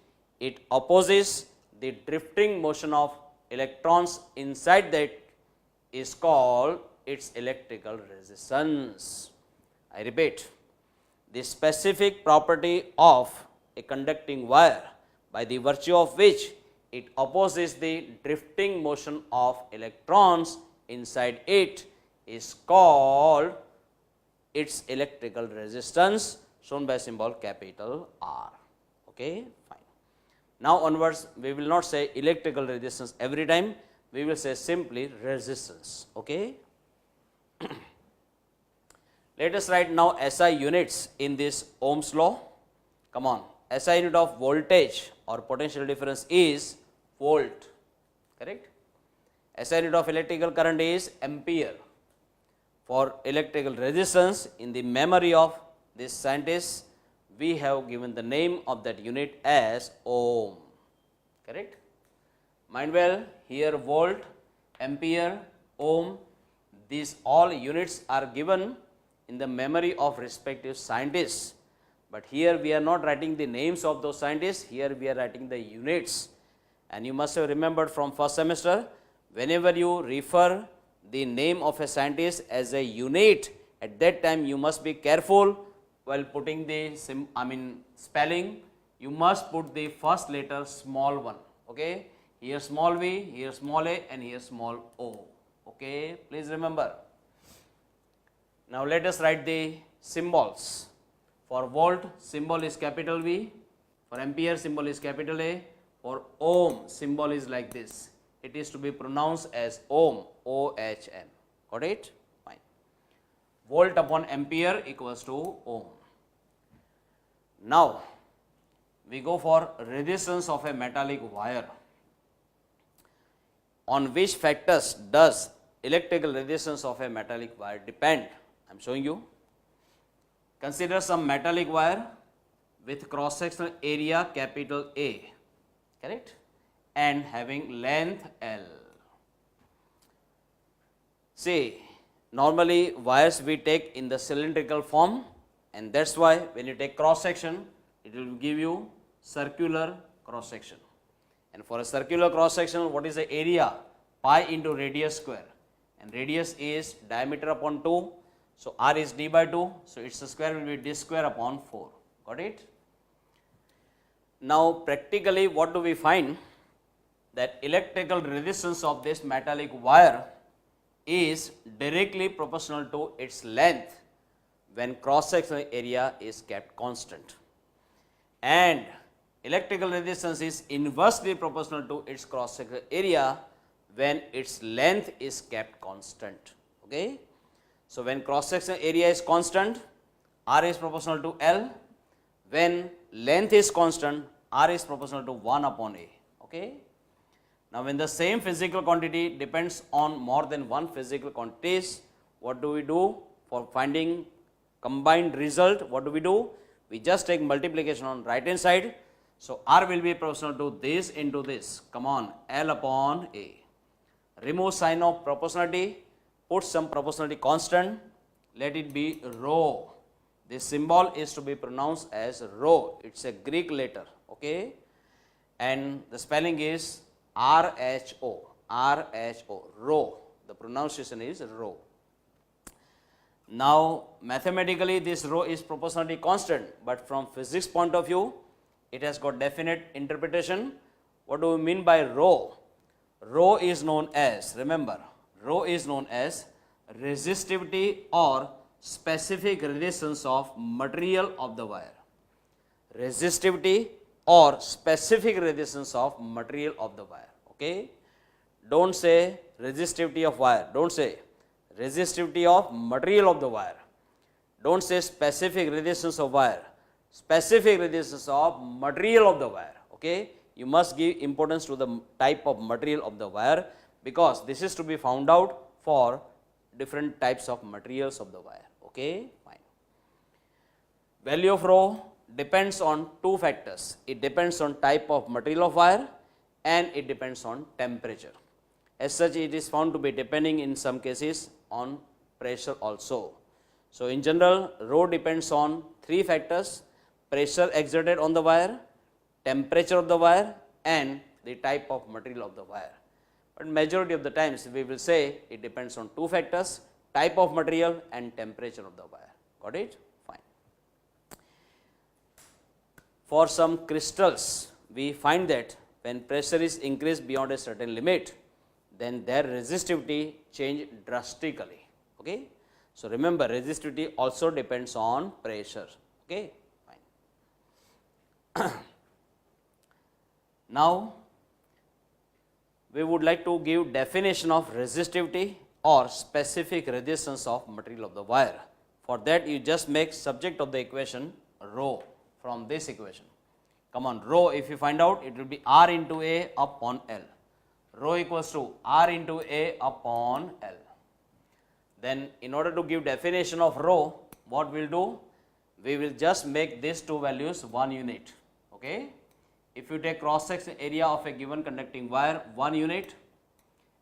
it opposes the drifting motion of electrons inside that, is called its electrical resistance. I repeat, the specific property of a conducting wire, by the virtue of which it opposes the drifting motion of electrons inside it, is called its electrical resistance, shown by symbol capital R. Okay, fine. Now onwards, we will not say electrical resistance every time, we will say simply resistance. Okay. Let us write now SI units in this Ohm's law. Come on, SI unit of voltage or potential difference is volt. Correct? SI unit of electrical current is ampere. For electrical resistance, in the memory of this scientist, we have given the name of that unit as ohm. Correct? Mind well, here volt, ampere, ohm, these all units are given in the memory of respective scientists. But here we are not writing the names of those scientists, here we are writing the units. And you must have remembered from first semester, whenever you refer the name of a scientist as a unit, at that time you must be careful while putting the spelling. You must put the first letter small one. Okay, here small v, here small a, and here small o. Okay, please remember. Now let us write the symbols. For volt, symbol is capital V. For ampere, symbol is capital A. For ohm, symbol is like this. It is to be pronounced as ohm, O-H-M. Got it? Fine. Volt upon ampere equals to ohm. Now, we go for resistance of a metallic wire. On which factors does electrical resistance of a metallic wire depend? I am showing you. Consider some metallic wire with cross-sectional area capital A, correct, and having length L. See, normally wires we take in the cylindrical form, and that is why when you take cross-section, it will give you circular cross-section. And for a circular cross-section, what is the area? Pi into radius square, and radius is diameter upon 2. So R is d by 2, so its square will be d square upon 4. Got it? Now practically what do we find? That electrical resistance of this metallic wire is directly proportional to its length when cross-sectional area is kept constant. And electrical resistance is inversely proportional to its cross-sectional area when its length is kept constant. Okay? So when cross-sectional area is constant, R is proportional to L. When length is constant, R is proportional to 1 upon A. Okay? Now when the same physical quantity depends on more than one physical quantities, what do we do for finding combined result? What do? We just take multiplication on right hand side. So R will be proportional to this into this. Come on, L upon A. Remove sign of proportionality, put some proportionality constant, let it be rho. This symbol is to be pronounced as rho. It's a Greek letter, okay? And the spelling is RHO, rho. The pronunciation is rho. Now, mathematically this rho is proportionality constant, but from physics point of view, it has got definite interpretation. What do we mean by rho? Rho is known as, remember, rho is known as resistivity or specific resistance of material of the wire. Resistivity or specific resistance of material of the wire, okay? Don't say resistivity of wire, don't say resistivity of material of the wire. Don't say specific resistance of wire, specific resistance of material of the wire, okay? You must give importance to the type of material of the wire, because this is to be found out for different types of materials of the wire, okay? Fine. Value of rho depends on two factors. It depends on type of material of wire and it depends on temperature. As such, it is found to be depending in some cases on pressure also. So in general, rho depends on three factors: pressure exerted on the wire, temperature of the wire, and the type of material of the wire. But majority of the times we will say it depends on two factors: type of material and temperature of the wire. Got it? Fine. For some crystals, we find that when pressure is increased beyond a certain limit, then their resistivity change drastically, okay? So remember, resistivity also depends on pressure, okay? Fine. Now, we would like to give definition of resistivity or specific resistance of material of the wire. For that, you just make subject of the equation rho from this equation. Come on, rho, if you find out, it will be R into A upon L. Rho equals to R into A upon L. Then in order to give definition of rho, what we'll do? We will just make these two values 1 unit, okay? If you take cross section area of a given conducting wire 1 unit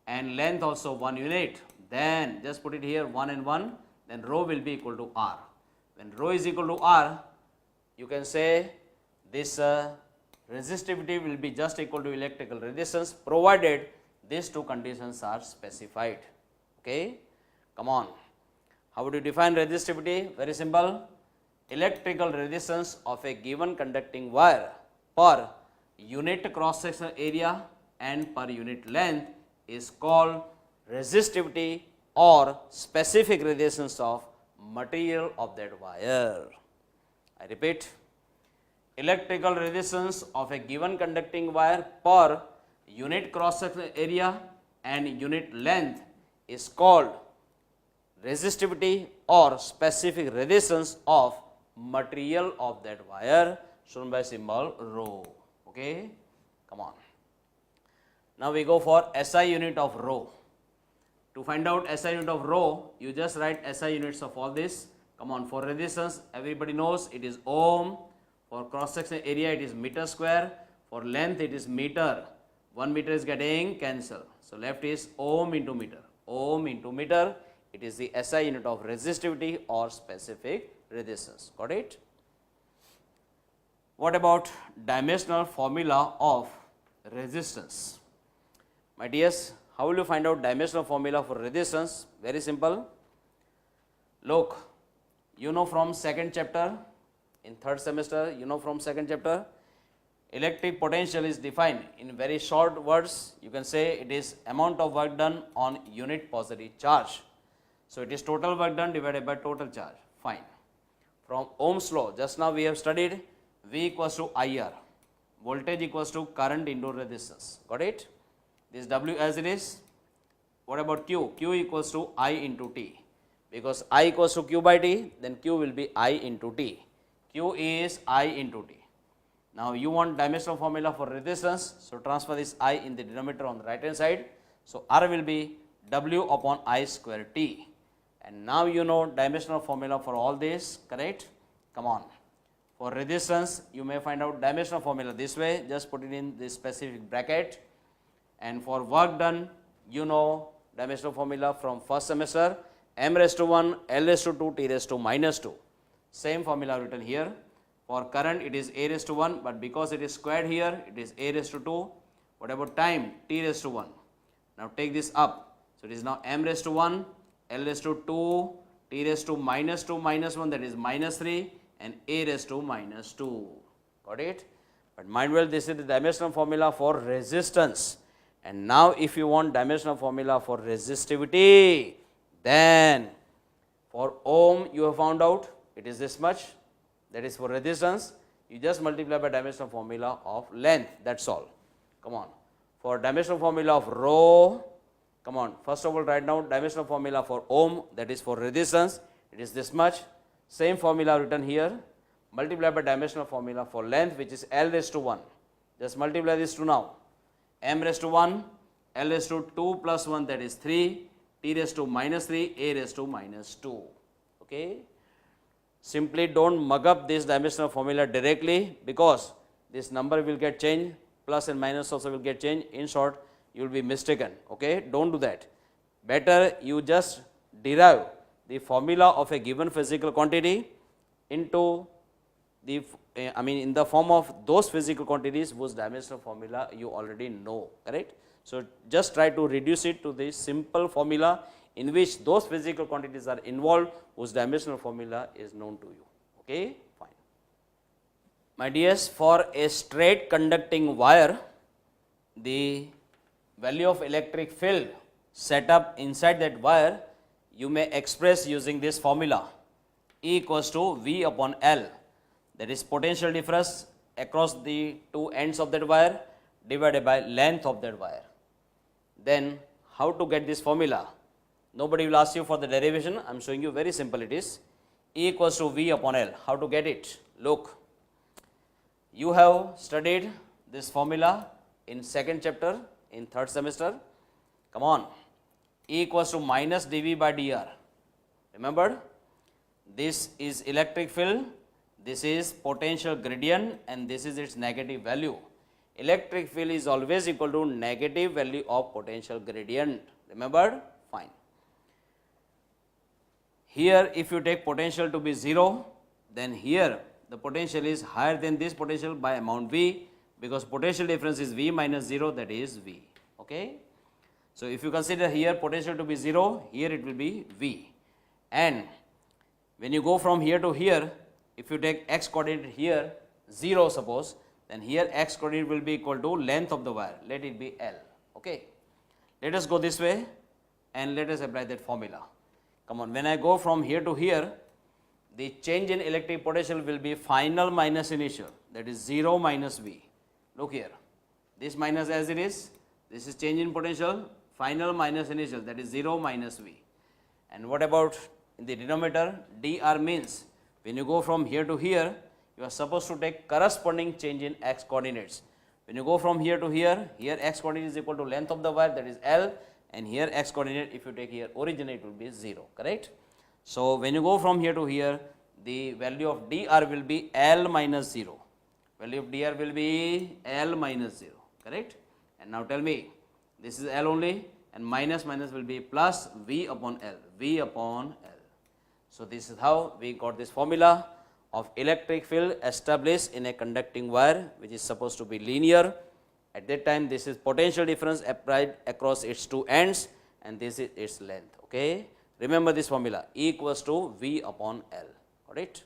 and length also 1 unit, then just put it here 1 and 1, then rho will be equal to R. When rho is equal to R, you can say this resistivity will be just equal to electrical resistance, provided these two conditions are specified, okay? Come on, how would you define resistivity? Very simple. Electrical resistance of a given conducting wire per unit cross sectional area and per unit length is called resistivity or specific resistance of material of that wire. I repeat, electrical resistance of a given conducting wire per unit cross sectional area and unit length is called resistivity or specific resistance of material of that wire, shown by symbol rho, okay? Come on. Now we go for SI unit of rho. To find out SI unit of rho, you just write SI units of all this. Come on, for resistance, everybody knows it is ohm. For cross section area, it is meter square. For length, it is meter. 1 meter is getting cancelled. So left is ohm into meter. Ohm into meter. It is the SI unit of resistivity or specific resistance. Got it? What about dimensional formula of resistance? My dears, how will you find out dimensional formula for resistance? Very simple. Look, you know from second chapter, in third semester, you know from second chapter, electric potential is defined in very short words. You can say it is amount of work done on unit positive charge. So it is total work done divided by total charge. Fine. From Ohm's law, just now we have studied V equals to IR. Voltage equals to current into resistance. Got it? This W as it is. What about Q? Q equals to I into T. Because I equals to Q by T, then Q will be I into T. Q is I into T. Now you want dimensional formula for resistance, so transfer this I in the denominator on the right hand side. So R will be W upon I square T. And now you know dimensional formula for all this, correct? Come on. For resistance, you may find out dimensional formula this way, just put it in this specific bracket. And for work done, you know dimensional formula from first semester, m raised to 1, L raised to 2, T raised to minus 2. Same formula written here. For current, it is A raised to 1, but because it is squared here, it is A raised to 2. What about time? T raised to 1. Now take this up. So it is now m raised to 1, L raised to 2, T raised to minus 2 minus 1, that is minus 3, and A raised to minus 2. Got it? But mind well, this is the dimensional formula for resistance. And now if you want dimensional formula for resistivity, then for ohm you have found out it is this much, that is for resistance. You just multiply by dimensional formula of length, that is all. Come on. For dimensional formula of rho, come on, first of all write down dimensional formula for ohm, that is for resistance, it is this much. Same formula written here, multiply by dimensional formula for length, which is L raised to 1. Just multiply this to now. M raised to 1, L raised to 2 plus 1, that is 3, T raised to minus 3, A raised to minus 2. Okay. Simply don't mug up this dimensional formula directly, because this number will get changed, plus and minus also will get changed. In short, you will be mistaken. Okay. Don't do that. Better you just derive the formula of a given physical quantity into the, in the form of those physical quantities whose dimensional formula you already know, correct? So just try to reduce it to the simple formula in which those physical quantities are involved whose dimensional formula is known to you. Okay, fine. My dears, for a straight conducting wire, the value of electric field set up inside that wire you may express using this formula, E equals to V upon L, that is potential difference across the two ends of that wire divided by length of that wire. Then how to get this formula? Nobody will ask you for the derivation, I am showing you very simple it is. E equals to V upon L. How to get it? Look, you have studied this formula in second chapter in third semester. Come on. E equals to minus dV by dr. Remember, this is electric field, this is potential gradient, and this is its negative value. Electric field is always equal to negative value of potential gradient. Remember? Fine. Here if you take potential to be 0, then here the potential is higher than this potential by amount V, because potential difference is V minus 0, that is V. Okay. So if you consider here potential to be 0, here it will be V. And when you go from here to here, if you take x coordinate here 0 suppose, then here x coordinate will be equal to length of the wire, let it be L. Okay. Let us go this way and let us apply that formula. Come on, when I go from here to here, the change in electric potential will be final minus initial, that is 0 minus V. Look here, this minus as it is, this is change in potential, final minus initial, that is 0 minus V. And what about in the denominator? dr means when you go from here to here, you are supposed to take corresponding change in x coordinates. When you go from here to here, here x coordinate is equal to length of the wire, that is L, and here x coordinate, if you take here origin, it will be 0, correct? So when you go from here to here, the value of dr will be L minus 0. Value of dr will be L minus 0, correct? And now tell me, this is L only, and minus will be plus V upon L, V upon L. So this is how we got this formula of electric field established in a conducting wire, which is supposed to be linear. At that time, this is potential difference applied across its two ends, and this is its length. Okay. Remember this formula, E equals to V upon L. Got it?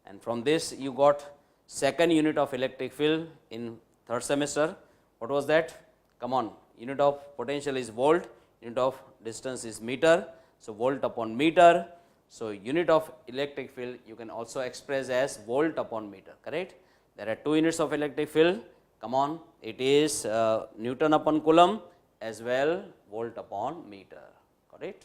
And from this you got second unit of electric field in third semester. What was that? Come on, unit of potential is volt, unit of distance is meter. So volt upon meter. So unit of electric field you can also express as volt upon meter, correct? There are two units of electric field. Come on, it is Newton upon Coulomb as well volt upon meter. Got it?